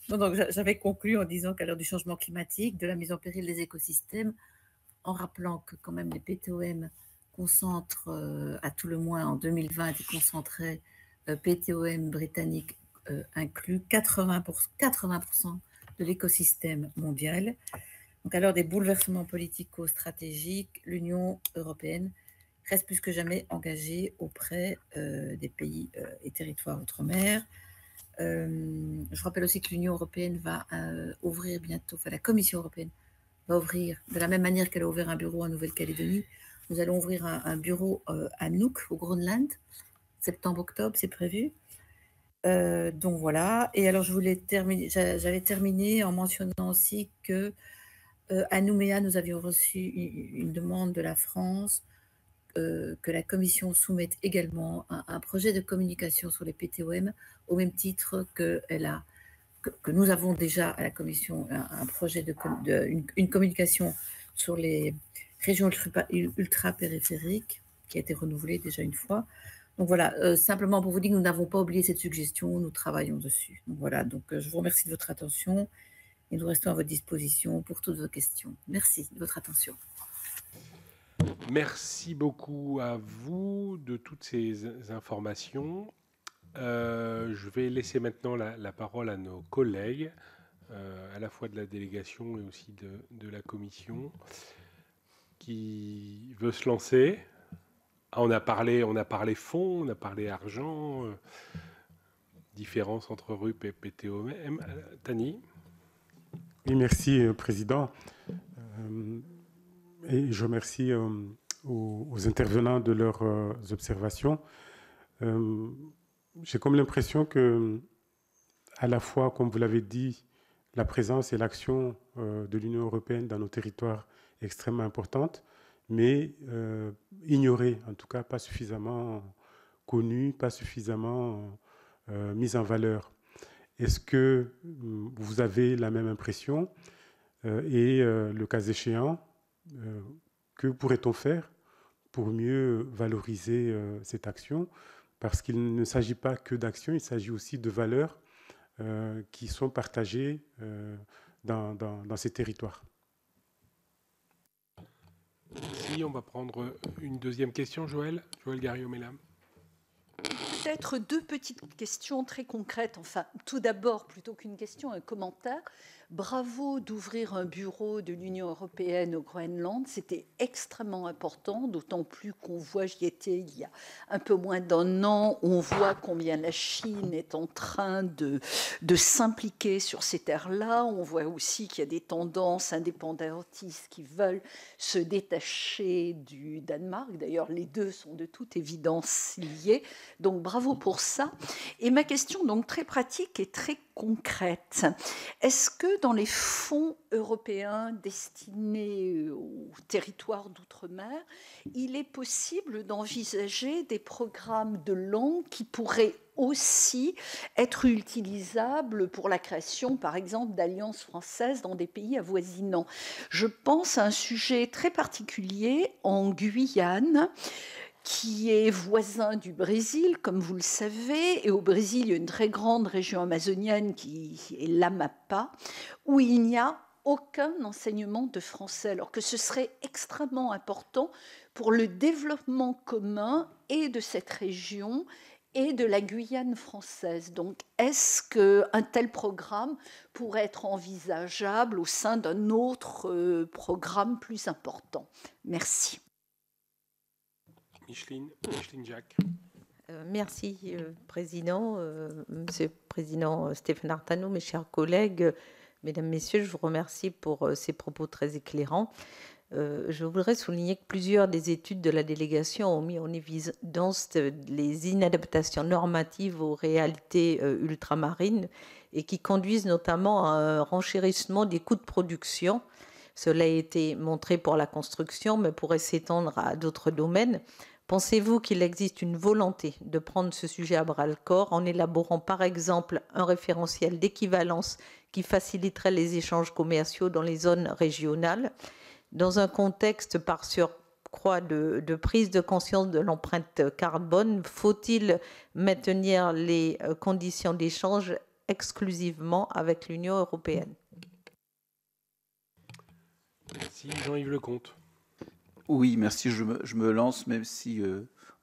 Bon, donc, j'avais conclu en disant qu'à l'heure du changement climatique, de la mise en péril des écosystèmes, en rappelant que quand même les PTOM concentrent, à tout le moins en 2020, ils concentraient PTOM britannique inclus 80% de l'écosystème mondial. Donc, à l'heure des bouleversements politico-stratégiques, l'Union européenne reste plus que jamais engagée auprès des pays et territoires outre-mer. Je rappelle aussi que l'Union européenne va ouvrir bientôt, enfin la Commission européenne va ouvrir, de la même manière qu'elle a ouvert un bureau en Nouvelle-Calédonie, nous allons ouvrir un bureau à Nuuk, au Groenland, septembre-octobre, c'est prévu. Donc voilà. Et alors j'allais terminer en mentionnant aussi que à Nouméa, nous avions reçu une demande de la France que la Commission soumette également un projet de communication sur les PTOM, au même titre que nous avons déjà à la Commission un projet une communication sur les régions ultra-périphériques qui a été renouvelée déjà une fois. Donc voilà, simplement pour vous dire que nous n'avons pas oublié cette suggestion, nous travaillons dessus. Donc voilà, donc je vous remercie de votre attention et nous restons à votre disposition pour toutes vos questions. Merci de votre attention. Merci beaucoup à vous de toutes ces informations. Je vais laisser maintenant la parole à nos collègues, à la fois de la délégation et aussi de la commission, qui veut se lancer. On a parlé fonds, on a parlé argent, différence entre RUP et PTOM. Tani. Oui, merci, Président. Et je remercie aux intervenants de leurs observations. J'ai comme l'impression que, à la fois, comme vous l'avez dit, la présence et l'action de l'Union européenne dans nos territoires est extrêmement importante, mais ignorée, en tout cas pas suffisamment connue, pas suffisamment mise en valeur. Est-ce que vous avez la même impression et le cas échéant, que pourrait-on faire pour mieux valoriser cette action? parce qu'il ne s'agit pas que d'actions, il s'agit aussi de valeurs qui sont partagées dans ces territoires. Merci. On va prendre une deuxième question, Joël Garriaud-Mellam. Peut-être deux petites questions très concrètes. Enfin, tout d'abord, plutôt qu'une question, un commentaire. Bravo d'ouvrir un bureau de l'Union européenne au Groenland. C'était extrêmement important, d'autant plus qu'on voit, j'y étais il y a un peu moins d'un an, on voit combien la Chine est en train de s'impliquer sur ces terres-là. On voit aussi qu'il y a des tendances indépendantistes qui veulent se détacher du Danemark. D'ailleurs, les deux sont de toute évidence liés. Donc, bravo pour ça. Et ma question, donc très pratique et très concrète. Est-ce que dans les fonds européens destinés aux territoires d'outre-mer, il est possible d'envisager des programmes de langue qui pourraient aussi être utilisables pour la création, par exemple, d'alliances françaises dans des pays avoisinants? Je pense à un sujet très particulier en Guyane, qui est voisin du Brésil, comme vous le savez. Et au Brésil, il y a une très grande région amazonienne qui est l'Amapá, où il n'y a aucun enseignement de français, alors que ce serait extrêmement important pour le développement commun et de cette région et de la Guyane française. Donc, est-ce qu'un tel programme pourrait être envisageable au sein d'un autre programme plus important? Merci. Micheline Jacques. Merci, Président. Monsieur le Président Stéphane Artano, mes chers collègues, Mesdames, Messieurs, je vous remercie pour ces propos très éclairants. Je voudrais souligner que plusieurs des études de la délégation ont mis en évidence les inadaptations normatives aux réalités ultramarines et qui conduisent notamment à un renchérissement des coûts de production. Cela a été montré pour la construction, mais pourrait s'étendre à d'autres domaines. Pensez-vous qu'il existe une volonté de prendre ce sujet à bras-le-corps en élaborant par exemple un référentiel d'équivalence qui faciliterait les échanges commerciaux dans les zones régionales? Dans un contexte par surcroît de prise de conscience de l'empreinte carbone, faut-il maintenir les conditions d'échange exclusivement avec l'Union européenne? Merci. Jean-Yves Lecomte. Oui, merci. Je me lance, même si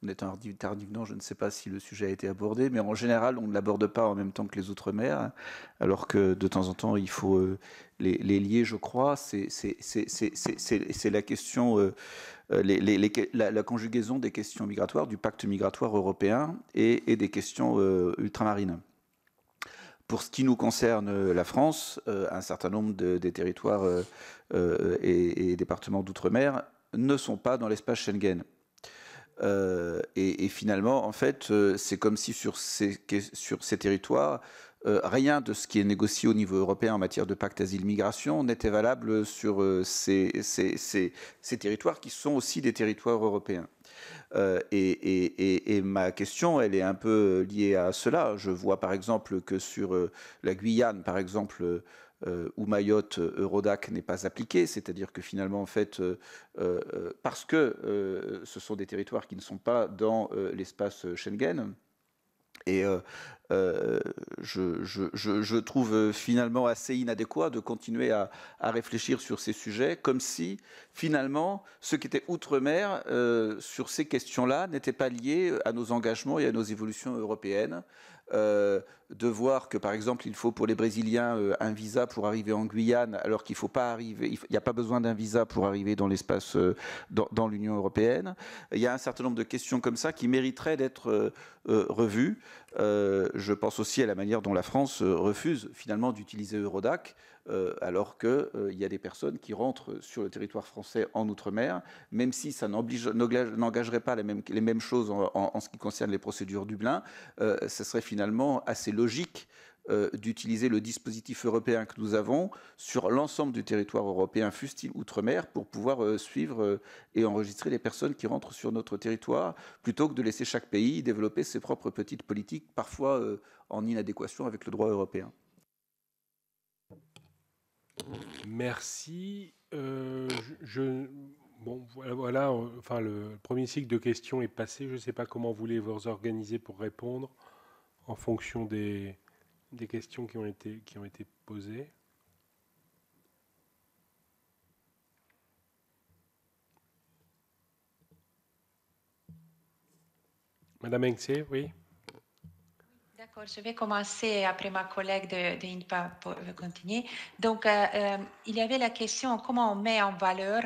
en étant tardivement, je ne sais pas si le sujet a été abordé, mais en général, on ne l'aborde pas en même temps que les Outre-mer, alors que de temps en temps, il faut les lier, je crois. C'est la question, la conjugaison des questions migratoires, du pacte migratoire européen et des questions ultramarines. Pour ce qui nous concerne, la France, un certain nombre des territoires et départements d'outre-mer ne sont pas dans l'espace Schengen. Et finalement, en fait, c'est comme si sur ces territoires, rien de ce qui est négocié au niveau européen en matière de pacte asile-migration n'était valable sur ces territoires qui sont aussi des territoires européens. Et ma question, elle est un peu liée à cela. Je vois par exemple que sur la Guyane, par exemple, où Mayotte, Eurodac n'est pas appliqué, c'est-à-dire que finalement, en fait, parce que ce sont des territoires qui ne sont pas dans l'espace Schengen, et je trouve finalement assez inadéquat de continuer à réfléchir sur ces sujets, comme si finalement ce qui était outre-mer sur ces questions-là n'était pas lié à nos engagements et à nos évolutions européennes. De voir que par exemple il faut pour les Brésiliens un visa pour arriver en Guyane, alors qu'il faut pas arriver, il n'y a pas besoin d'un visa pour arriver dans l'espace dans l'Union européenne. Il y a un certain nombre de questions comme ça qui mériteraient d'être revues. Je pense aussi à la manière dont la France refuse finalement d'utiliser Eurodac, alors qu'il y a des personnes qui rentrent sur le territoire français en Outre-mer, même si ça n'engagerait pas les mêmes choses en ce qui concerne les procédures Dublin, ce serait finalement assez logique d'utiliser le dispositif européen que nous avons sur l'ensemble du territoire européen, fût-il outre-mer, pour pouvoir suivre et enregistrer les personnes qui rentrent sur notre territoire, plutôt que de laisser chaque pays développer ses propres petites politiques, parfois en inadéquation avec le droit européen. Merci. Bon, voilà, enfin, le premier cycle de questions est passé. Je ne sais pas comment vous voulez vous organiser pour répondre en fonction des questions qui ont été posées. Madame Engse, oui. D'accord, je vais commencer après ma collègue de INPA pour continuer. Donc, il y avait la question comment on met en valeur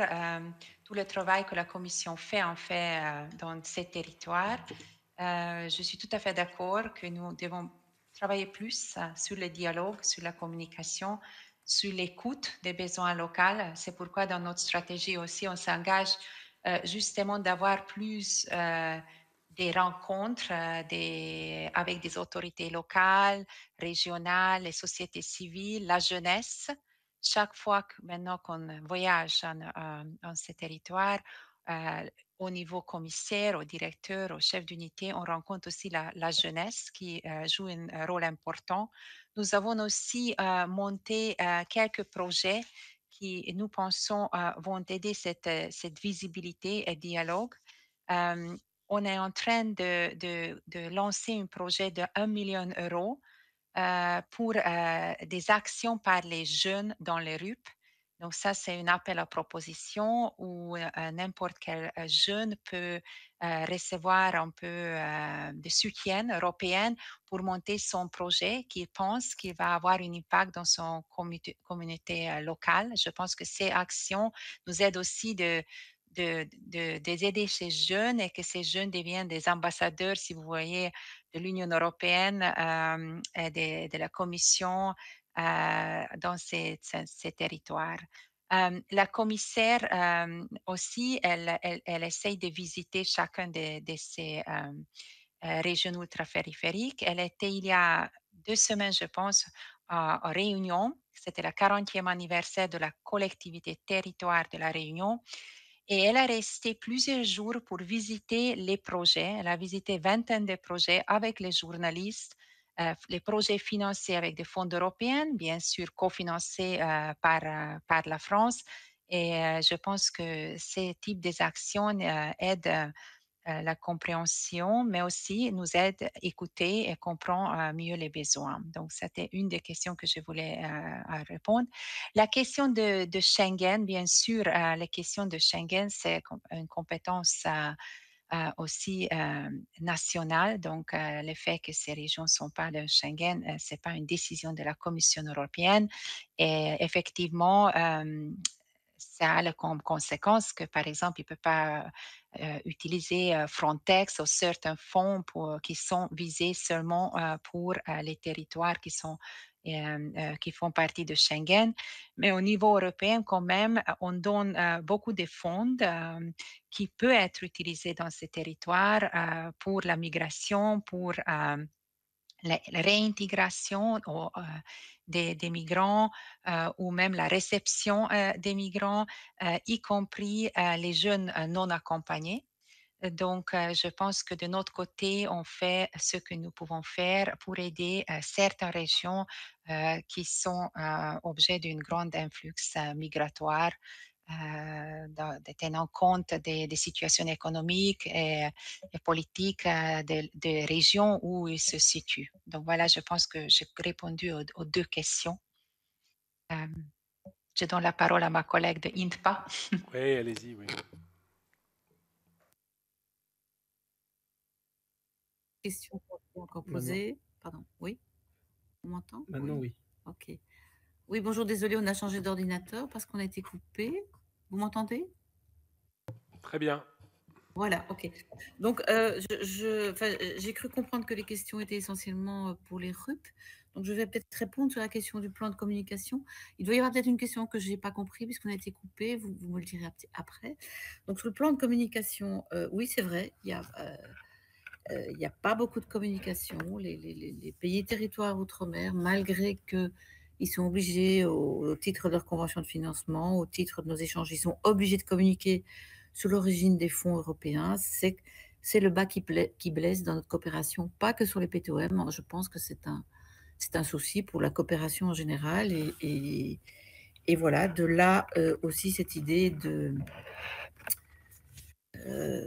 tout le travail que la Commission fait en fait dans ces territoires. Je suis tout à fait d'accord que nous devons travailler plus sur le dialogue, sur la communication, sur l'écoute des besoins locaux. C'est pourquoi dans notre stratégie aussi, on s'engage justement d'avoir plus des rencontres avec des autorités locales, régionales, les sociétés civiles, la jeunesse. Chaque fois que maintenant qu'on voyage en ces territoires, au niveau commissaire, au directeur, au chef d'unité, on rencontre aussi la jeunesse qui joue un rôle important. Nous avons aussi monté quelques projets qui, nous pensons, vont aider cette visibilité et dialogue. On est en train de lancer un projet de 1 million d'euros pour des actions par les jeunes dans les RUP. Donc ça, c'est un appel à proposition où n'importe quel jeune peut recevoir un peu de soutien européen pour monter son projet qu'il pense qu'il va avoir un impact dans son communauté locale. Je pense que ces actions nous aident aussi d'aider ces jeunes et que ces jeunes deviennent des ambassadeurs, si vous voyez, de l'Union européenne et de la Commission dans ces territoires. La commissaire aussi, elle essaye de visiter chacun de ces régions ultrapériphériques. Elle était il y a 2 semaines, je pense, à Réunion. C'était le 40e anniversaire de la collectivité territoire de la Réunion. Et elle a resté plusieurs jours pour visiter les projets. Elle a visité vingtaine de projets avec les journalistes, les projets financés avec des fonds européens, bien sûr cofinancés par la France. Et je pense que ces types d'actions aident la compréhension, mais aussi nous aide à écouter et comprendre mieux les besoins. Donc, c'était une des questions que je voulais répondre. La question de Schengen, bien sûr, la question de Schengen, c'est une compétence aussi nationale. Donc, le fait que ces régions ne sont pas de Schengen, ce n'est pas une décision de la Commission européenne. Et effectivement, ça a comme conséquence que, par exemple, il ne peut pas utiliser Frontex ou certains fonds qui sont visés seulement pour les territoires qui font partie de Schengen. Mais au niveau européen, quand même, on donne beaucoup de fonds qui peuvent être utilisés dans ces territoires pour la migration, pour la réintégration des migrants ou même la réception des migrants, y compris les jeunes non accompagnés. Donc, je pense que de notre côté, on fait ce que nous pouvons faire pour aider certaines régions qui sont objets d'une grande influx migratoire, tenant compte des situations économiques et politiques des régions où ils se situent. Donc voilà, je pense que j'ai répondu aux deux questions. Je donne la parole à ma collègue de INTPA. Oui, allez-y, oui. Question encore posée. Pardon, oui. On m'entend? Maintenant, oui. Ok. Oui, bonjour, désolé, on a changé d'ordinateur parce qu'on a été coupé. Vous m'entendez? Très bien. Voilà, ok. Donc, j'ai cru comprendre que les questions étaient essentiellement pour les RUP. Donc, je vais peut-être répondre sur la question du plan de communication. Il doit y avoir peut-être une question que je n'ai pas compris puisqu'on a été coupé. Vous me le direz après. Donc, sur le plan de communication, oui, c'est vrai, il n'y a pas beaucoup de communication. Les pays et territoires outre-mer, malgré qu'ils sont obligés, au titre de leur convention de financement, au titre de nos échanges, ils sont obligés de communiquer sur l'origine des fonds européens. C'est le bas qui blesse dans notre coopération, pas que sur les PTOM. Je pense que c'est un souci pour la coopération en général. Et voilà, de là aussi cette idée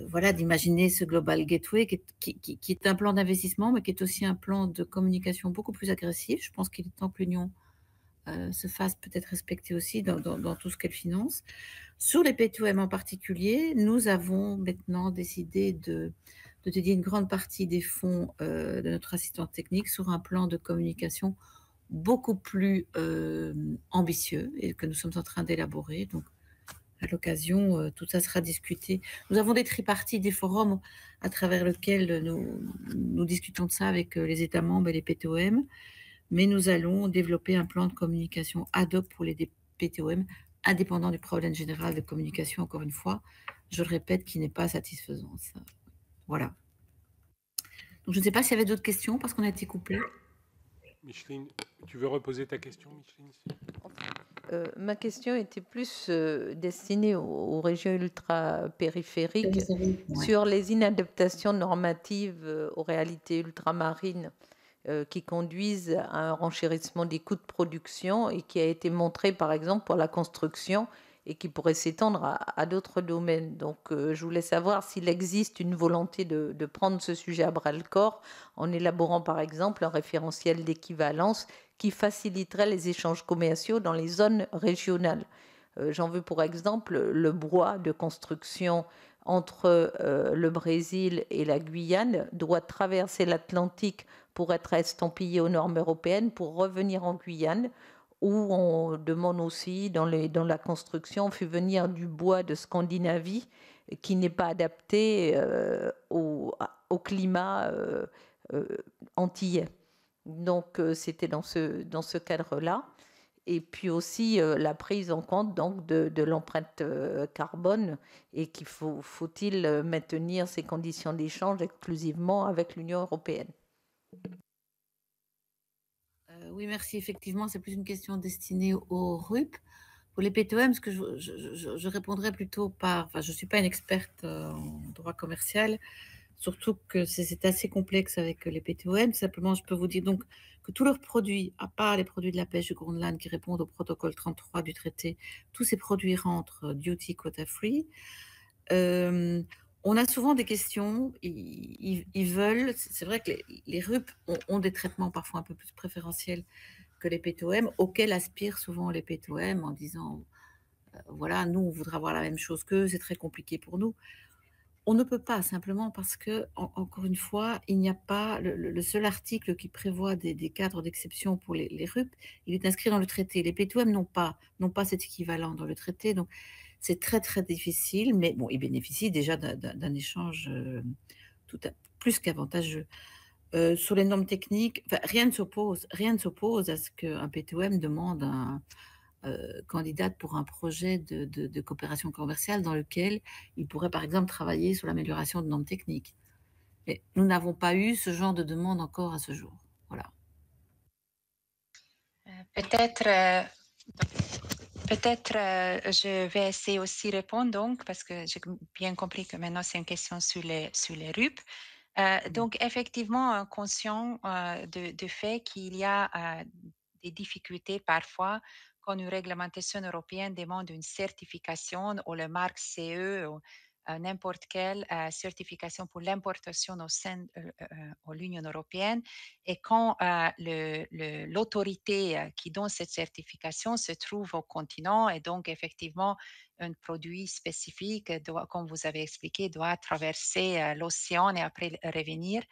voilà, d'imaginer ce Global Gateway qui est un plan d'investissement, mais qui est aussi un plan de communication beaucoup plus agressif. Je pense qu'il est temps que l'Union se fasse peut-être respecter aussi dans tout ce qu'elle finance. Sur les P2M en particulier, nous avons maintenant décidé de dédier une grande partie des fonds de notre assistante technique sur un plan de communication beaucoup plus ambitieux et que nous sommes en train d'élaborer. Donc, à l'occasion, tout ça sera discuté. Nous avons des tripartites, des forums à travers lesquels nous discutons de ça avec les États membres et les PTOM, mais nous allons développer un plan de communication ad hoc pour les PTOM, indépendant du problème général de communication, encore une fois, je le répète, qui n'est pas satisfaisant. Ça. Voilà. Donc, je ne sais pas s'il y avait d'autres questions, parce qu'on a été coupé. Micheline, tu veux reposer ta question, Micheline? Ma question était plus destinée aux régions ultra-périphériques sur les inadaptations normatives aux réalités ultramarines qui conduisent à un renchérissement des coûts de production et qui a été montré par exemple pour la construction et qui pourrait s'étendre à d'autres domaines. Donc je voulais savoir s'il existe une volonté de prendre ce sujet à bras-le-corps en élaborant par exemple un référentiel d'équivalence qui faciliterait les échanges commerciaux dans les zones régionales. J'en veux pour exemple le bois de construction entre le Brésil et la Guyane doit traverser l'Atlantique pour être estampillé aux normes européennes, pour revenir en Guyane, où on demande aussi, dans la construction, on fait venir du bois de Scandinavie qui n'est pas adapté au climat antillais. Donc, c'était dans ce cadre-là. Et puis aussi la prise en compte donc, de l'empreinte carbone et qu'il faut-il maintenir ces conditions d'échange exclusivement avec l'Union européenne. Oui, merci. Effectivement, c'est plus une question destinée au RUP. Pour les P2M, ce que je répondrais plutôt par... Enfin, je ne suis pas une experte en droit commercial, surtout que c'est assez complexe avec les P2M. Simplement, je peux vous dire donc que tous leurs produits, à part les produits de la pêche du Groenland qui répondent au protocole 33 du traité, tous ces produits rentrent duty quota free. On a souvent des questions, ils veulent, c'est vrai que les RUP ont des traitements parfois un peu plus préférentiels que les P2M, auxquels aspirent souvent les P2M en disant, voilà, nous on voudrait avoir la même chose qu'eux, c'est très compliqué pour nous. On ne peut pas, simplement parce que, encore une fois, il n'y a pas le seul article qui prévoit des cadres d'exception pour les RUP, il est inscrit dans le traité. Les P2M n'ont pas cet équivalent dans le traité, donc c'est très très difficile, mais bon, ils bénéficient déjà d'un échange plus qu'avantageux. Sur les normes techniques, enfin, rien ne s'oppose à ce qu'un P2M demande un candidat pour un projet de coopération commerciale dans lequel il pourrait par exemple travailler sur l'amélioration de normes techniques. Mais nous n'avons pas eu ce genre de demande encore à ce jour. Voilà. Peut-être je vais essayer aussi de répondre donc, parce que j'ai bien compris que maintenant c'est une question sur les RUP. Donc effectivement, conscient du fait qu'il y a des difficultés parfois quand une réglementation européenne demande une certification ou le marque CE ou n'importe quelle certification pour l'importation au sein de l'Union européenne. Et quand l'autorité qui donne cette certification se trouve au continent et donc effectivement un produit spécifique, comme vous avez expliqué, doit traverser l'océan et après revenir.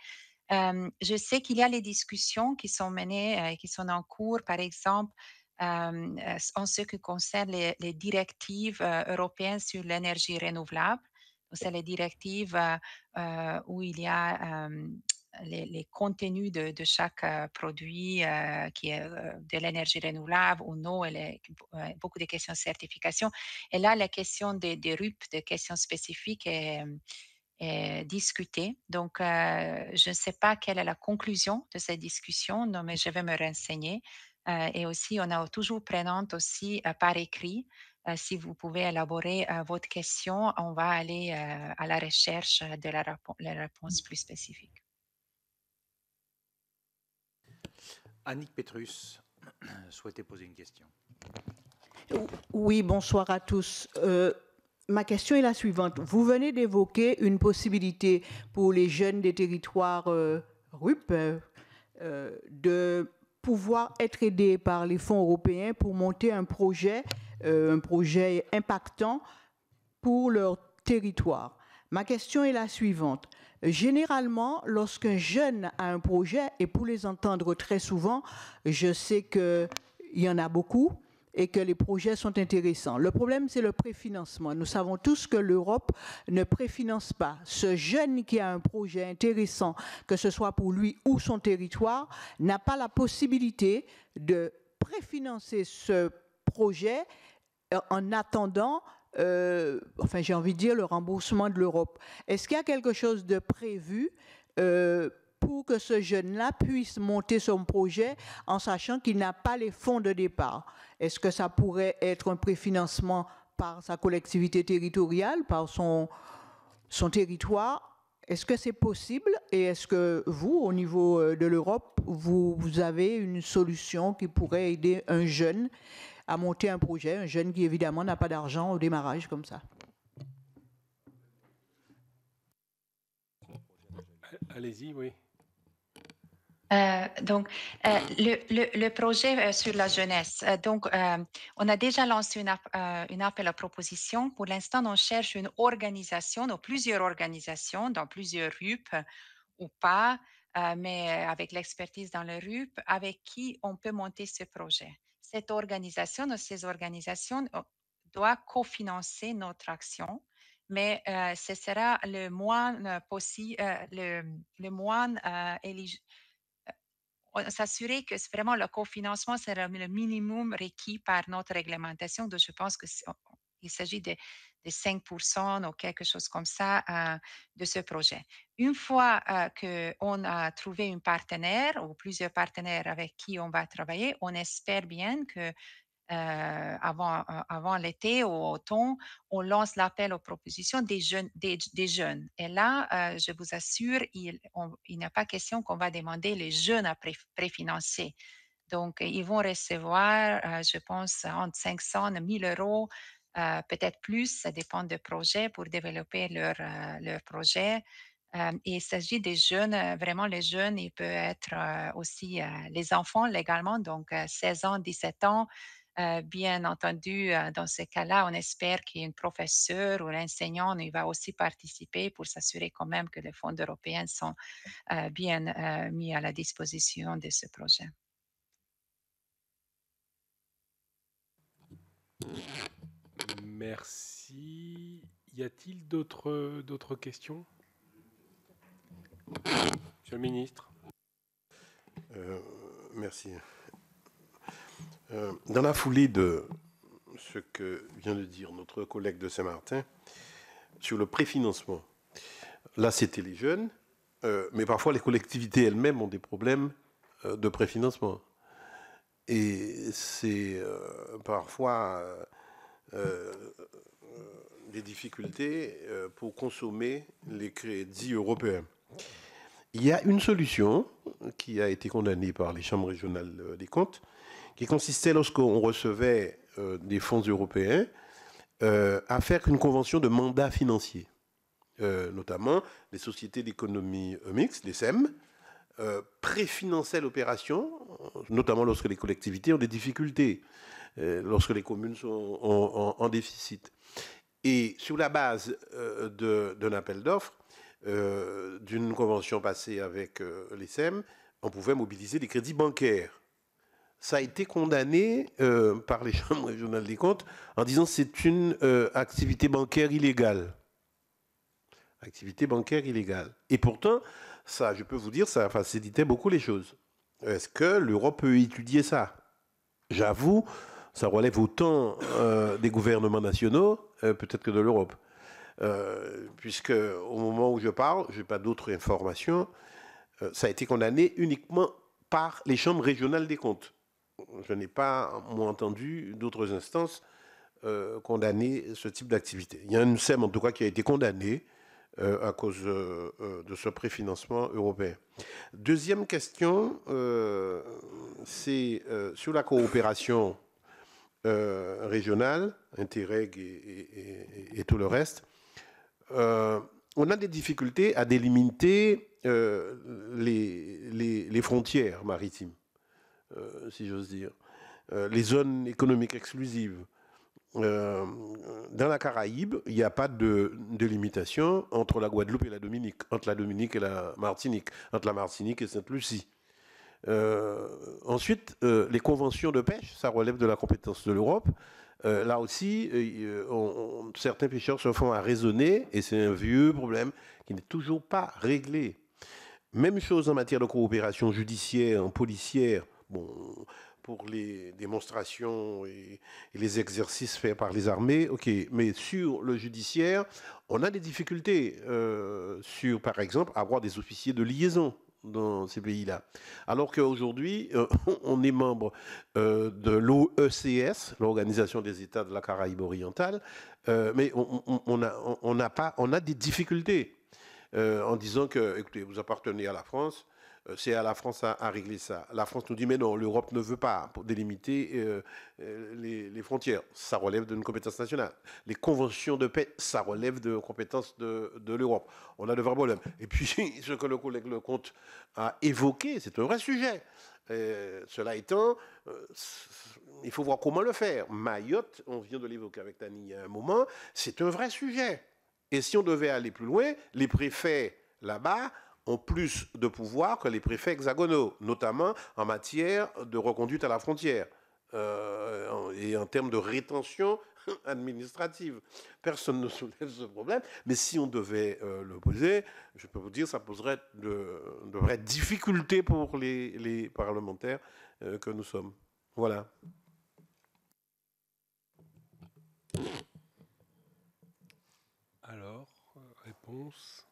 Je sais qu'il y a les discussions qui sont menées, qui sont en cours, par exemple, en ce qui concerne les directives européennes sur l'énergie renouvelable. C'est les directives où il y a les contenus de chaque produit qui est de l'énergie renouvelable ou non, et beaucoup de questions de certification. Et là, la question des RUP, des questions spécifiques, est discutée. Donc, je ne sais pas quelle est la conclusion de cette discussion, non, mais je vais me renseigner. Et aussi, on est toujours prenante aussi par écrit. Si vous pouvez élaborer votre question, on va aller à la recherche de la réponse plus spécifique. Annick Petrus souhaitait poser une question. Oui, bonsoir à tous. ma question est la suivante. Vous venez d'évoquer une possibilité pour les jeunes des territoires RUP de pouvoir être aidés par les fonds européens pour monter un projet impactant pour leur territoire. Ma question est la suivante. Généralement, lorsqu'un jeune a un projet, et pour les entendre très souvent, je sais qu'il y en a beaucoup, et que les projets sont intéressants. Le problème, c'est le préfinancement. Nous savons tous que l'Europe ne préfinance pas. Ce jeune qui a un projet intéressant, que ce soit pour lui ou son territoire, n'a pas la possibilité de préfinancer ce projet en attendant, j'ai envie de dire, le remboursement de l'Europe. Est-ce qu'il y a quelque chose de prévu pour que ce jeune-là puisse monter son projet en sachant qu'il n'a pas les fonds de départ? Est-ce que ça pourrait être un préfinancement par sa collectivité territoriale, par son territoire? Est-ce que c'est possible? Et est-ce que vous, au niveau de l'Europe, vous avez une solution qui pourrait aider un jeune à monter un projet, un jeune qui évidemment n'a pas d'argent au démarrage comme ça? Allez-y, oui. Le projet sur la jeunesse. On a déjà lancé une appel à proposition. Pour l'instant, on cherche une organisation, ou plusieurs organisations dans plusieurs RUP ou pas, mais avec l'expertise dans le RUP, avec qui on peut monter ce projet. Cette organisation ou ces organisations doivent cofinancer notre action, mais ce sera le moins possible, le moins éligible. S'assurer que vraiment le cofinancement sera le minimum requis par notre réglementation. Donc, je pense qu'il s'agit de 5% ou quelque chose comme ça de ce projet. Une fois qu'on a trouvé un partenaire ou plusieurs partenaires avec qui on va travailler, on espère bien que avant l'été ou automne, on lance l'appel aux propositions des jeunes. Et là, je vous assure, il n'y a pas question qu'on va demander les jeunes à préfinancer. Donc, ils vont recevoir, je pense, entre 500 et 1 000 euros, peut-être plus, ça dépend des projets, pour développer leur projet. Et il s'agit des jeunes, vraiment les jeunes, ils peuvent être aussi les enfants légalement, donc 16 ans, 17 ans. Bien entendu, dans ce cas-là, on espère qu'il y a une professeure ou l'enseignant il va aussi participer pour s'assurer quand même que les fonds européens sont bien mis à la disposition de ce projet. Merci. Y a-t-il d'autres questions? Monsieur le ministre. Merci. Dans la foulée de ce que vient de dire notre collègue de Saint-Martin sur le préfinancement, là c'était les jeunes, mais parfois les collectivités elles-mêmes ont des problèmes de préfinancement. Et c'est parfois des difficultés pour consommer les crédits européens. Il y a une solution qui a été condamnée par les chambres régionales des comptes, qui consistait, lorsqu'on recevait des fonds européens, à faire une convention de mandat financier. Notamment, les sociétés d'économie mixte, les SEM, préfinançaient l'opération, notamment lorsque les collectivités ont des difficultés, lorsque les communes sont en déficit. Et sur la base d'un appel d'offres, d'une convention passée avec les SEM, on pouvait mobiliser des crédits bancaires. Ça a été condamné par les chambres régionales des comptes en disant que c'est une activité bancaire illégale. Activité bancaire illégale. Et pourtant, ça, je peux vous dire, ça facilitait beaucoup les choses. Est-ce que l'Europe peut étudier ça? J'avoue, ça relève autant des gouvernements nationaux, peut-être que de l'Europe. Puisque au moment où je parle, je n'ai pas d'autres informations, ça a été condamné uniquement par les chambres régionales des comptes. Je n'ai pas, moi, entendu d'autres instances condamner ce type d'activité. Il y a une SEM, en tout cas, qui a été condamnée à cause de ce préfinancement européen. Deuxième question, c'est sur la coopération régionales, Interreg et tout le reste, on a des difficultés à délimiter les frontières maritimes, si j'ose dire, les zones économiques exclusives. Dans la Caraïbe, il n'y a pas de limitation entre la Guadeloupe et la Dominique, entre la Dominique et la Martinique, entre la Martinique et Sainte-Lucie. Ensuite, les conventions de pêche, ça relève de la compétence de l'Europe. Là aussi, certains pêcheurs se font à raisonner, et c'est un vieux problème qui n'est toujours pas réglé. Même chose en matière de coopération judiciaire, policière. Bon, pour les démonstrations et les exercices faits par les armées, ok. Mais sur le judiciaire, on a des difficultés sur, par exemple, avoir des officiers de liaison dans ces pays-là. Alors qu'aujourd'hui, on est membre de l'OECS, l'Organisation des États de la Caraïbe orientale, mais on a des difficultés en disant que, écoutez, vous appartenez à la France, c'est à la France à régler ça. La France nous dit, mais non, l'Europe ne veut pas pour délimiter les frontières. Ça relève d'une compétence nationale. Les conventions de paix, ça relève de compétences de l'Europe. On a de vrais problèmes. Et puis, ce que le collègue Lecomte a évoqué, c'est un vrai sujet. Cela étant, il faut voir comment le faire. Mayotte, on vient de l'évoquer avec Tani il y a un moment, c'est un vrai sujet. Et si on devait aller plus loin, les préfets là-bas ont plus de pouvoir que les préfets hexagonaux, notamment en matière de reconduite à la frontière et en termes de rétention administrative. Personne ne soulève ce problème, mais si on devait le poser, je peux vous dire, ça poserait de vraies difficultés pour les parlementaires que nous sommes. Voilà. Alors, réponse.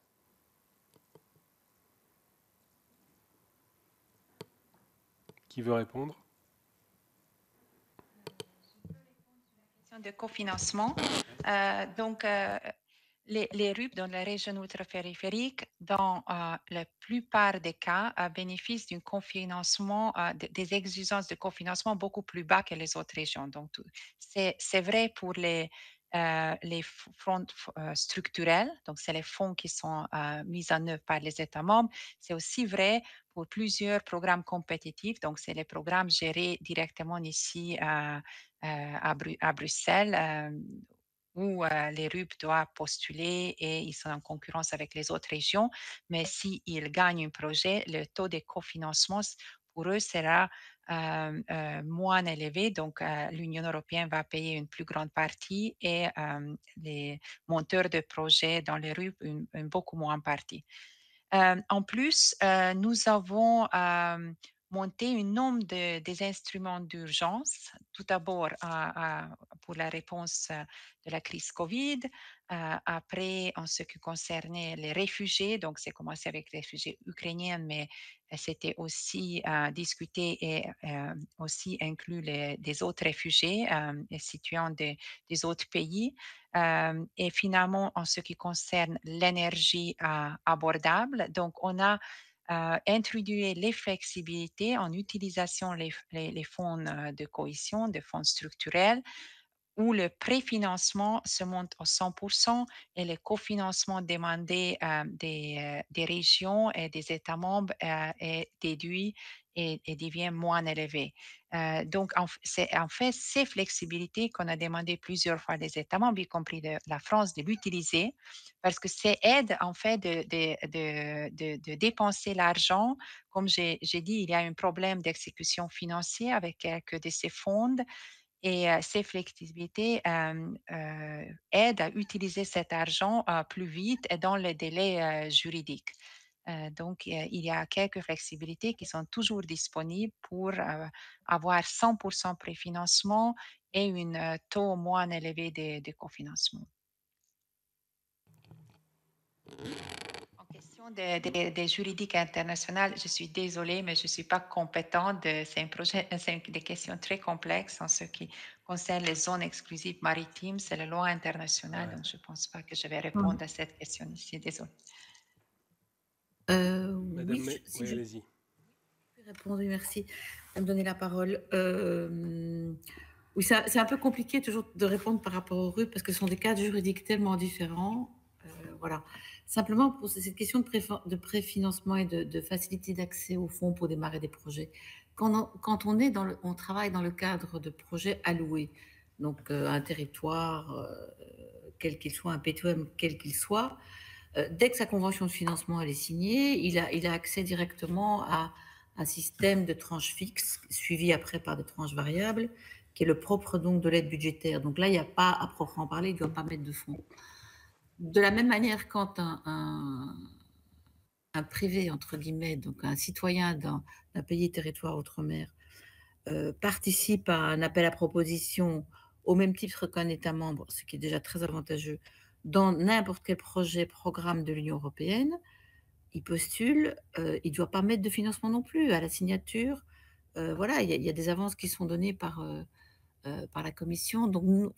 Qui veut répondre? De cofinancement. Les RUP dans la région ultrapériphérique, dans la plupart des cas, bénéficient d'un cofinancement, des exigences de cofinancement beaucoup plus bas que les autres régions. Donc, c'est vrai pour les fonds structurels, donc c'est les fonds qui sont mis en œuvre par les États membres. C'est aussi vrai pour plusieurs programmes compétitifs, donc c'est les programmes gérés directement ici à Bruxelles, où les RUP doivent postuler et ils sont en concurrence avec les autres régions. Mais s'ils gagnent un projet, le taux de cofinancement pour eux sera moins élevé. Donc, l'Union européenne va payer une plus grande partie et les monteurs de projets dans les RUP une beaucoup moins partie. En plus, nous avons monté un nombre des instruments d'urgence. Tout d'abord, pour la réponse de la crise Covid. Après, en ce qui concernait les réfugiés, donc c'est commencé avec les réfugiés ukrainiens, mais c'était aussi discuté et aussi inclus des autres réfugiés situant des autres pays. Et finalement, en ce qui concerne l'énergie abordable, donc on a introduit les flexibilités en utilisant les fonds de cohésion, des fonds structurels, où le préfinancement se monte à 100% et le cofinancement demandé des régions et des États membres est déduit et devient moins élevé. Donc, c'est en fait ces flexibilités qu'on a demandé plusieurs fois des États membres, y compris de la France, de l'utiliser, parce que c'est aide en fait de dépenser l'argent. Comme j'ai dit, il y a un problème d'exécution financière avec quelques de ces fonds. Et ces flexibilités aident à utiliser cet argent plus vite et dans les délais juridiques. Donc, il y a quelques flexibilités qui sont toujours disponibles pour avoir 100% préfinancement et un taux moins élevé de cofinancement. En question des juridiques internationales, je suis désolée, mais je ne suis pas compétente. C'est des questions très complexes en ce qui concerne les zones exclusives maritimes. C'est la loi internationale, donc je ne pense pas que je vais répondre à cette question ici. Désolée. Madame, oui, oui, allez-y. Je peux répondre, merci de me donner la parole. Oui, c'est un peu compliqué toujours de répondre par rapport aux RUP parce que ce sont des cadres juridiques tellement différents. Voilà. Simplement, pour cette question de préfinancement et de facilité d'accès aux fonds pour démarrer des projets, quand on travaille dans le cadre de projets alloués, donc un territoire, quel qu'il soit, un PTOM quel qu'il soit, dès que sa convention de financement elle est signée, il a accès directement à un système de tranches fixes, suivi après par des tranches variables, qui est le propre donc de l'aide budgétaire. Donc là, il n'y a pas à proprement parler, il ne doit pas mettre de fonds. De la même manière, quand un privé, entre guillemets, donc un citoyen d'un pays territoire outre-mer, participe à un appel à proposition au même titre qu'un État membre, ce qui est déjà très avantageux, dans n'importe quel projet, programme de l'Union européenne, il postule, il ne doit pas mettre de financement non plus à la signature. Voilà, il y a des avances qui sont données par la Commission. Donc,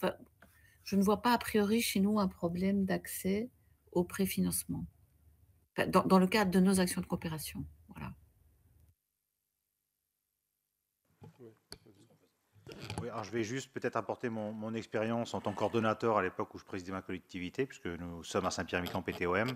je ne vois pas a priori chez nous un problème d'accès au préfinancement, dans le cadre de nos actions de coopération. Voilà. Oui, alors je vais juste peut-être apporter mon expérience en tant qu'ordonnateur à l'époque où je présidais ma collectivité, puisque nous sommes à Saint-Pierre-et-Miquelon PTOM.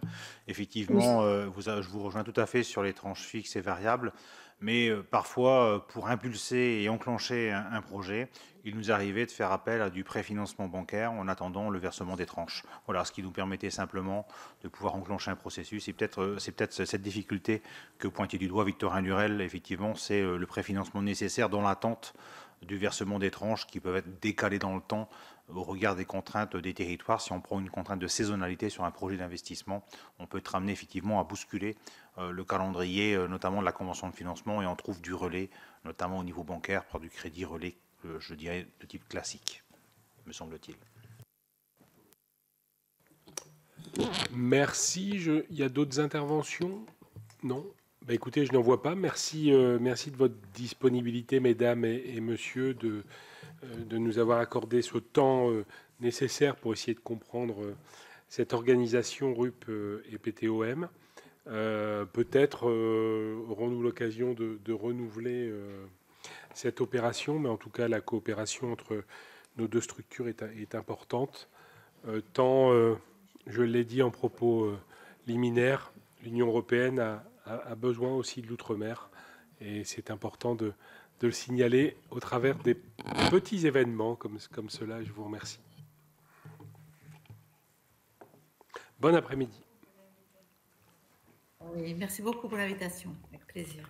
Effectivement, je vous rejoins tout à fait sur les tranches fixes et variables, mais parfois, pour impulser et enclencher un projet, il nous arrivait de faire appel à du préfinancement bancaire en attendant le versement des tranches. Voilà, ce qui nous permettait simplement de pouvoir enclencher un processus. C'est peut-être cette difficulté que pointait du doigt Victorin Lurel. Effectivement, c'est le préfinancement nécessaire dans l'attente du versement des tranches qui peuvent être décalées dans le temps au regard des contraintes des territoires. Si on prend une contrainte de saisonnalité sur un projet d'investissement, on peut être amené effectivement à bousculer le calendrier, notamment de la convention de financement, et on trouve du relais, notamment au niveau bancaire, par du crédit relais, je dirais, de type classique, me semble-t-il. Merci. Il y a d'autres interventions? Non? Bah, écoutez, je n'en vois pas. Merci, merci de votre disponibilité, mesdames et messieurs, de nous avoir accordé ce temps nécessaire pour essayer de comprendre cette organisation RUP et PTOM. Peut-être aurons-nous l'occasion de renouveler cette opération, mais en tout cas, la coopération entre nos deux structures est importante. Tant, je l'ai dit en propos liminaire, l'Union européenne a besoin aussi de l'outre-mer, et c'est important de le signaler au travers des petits événements comme cela. Je vous remercie. Bon après-midi. Oui, merci beaucoup pour l'invitation. Avec plaisir.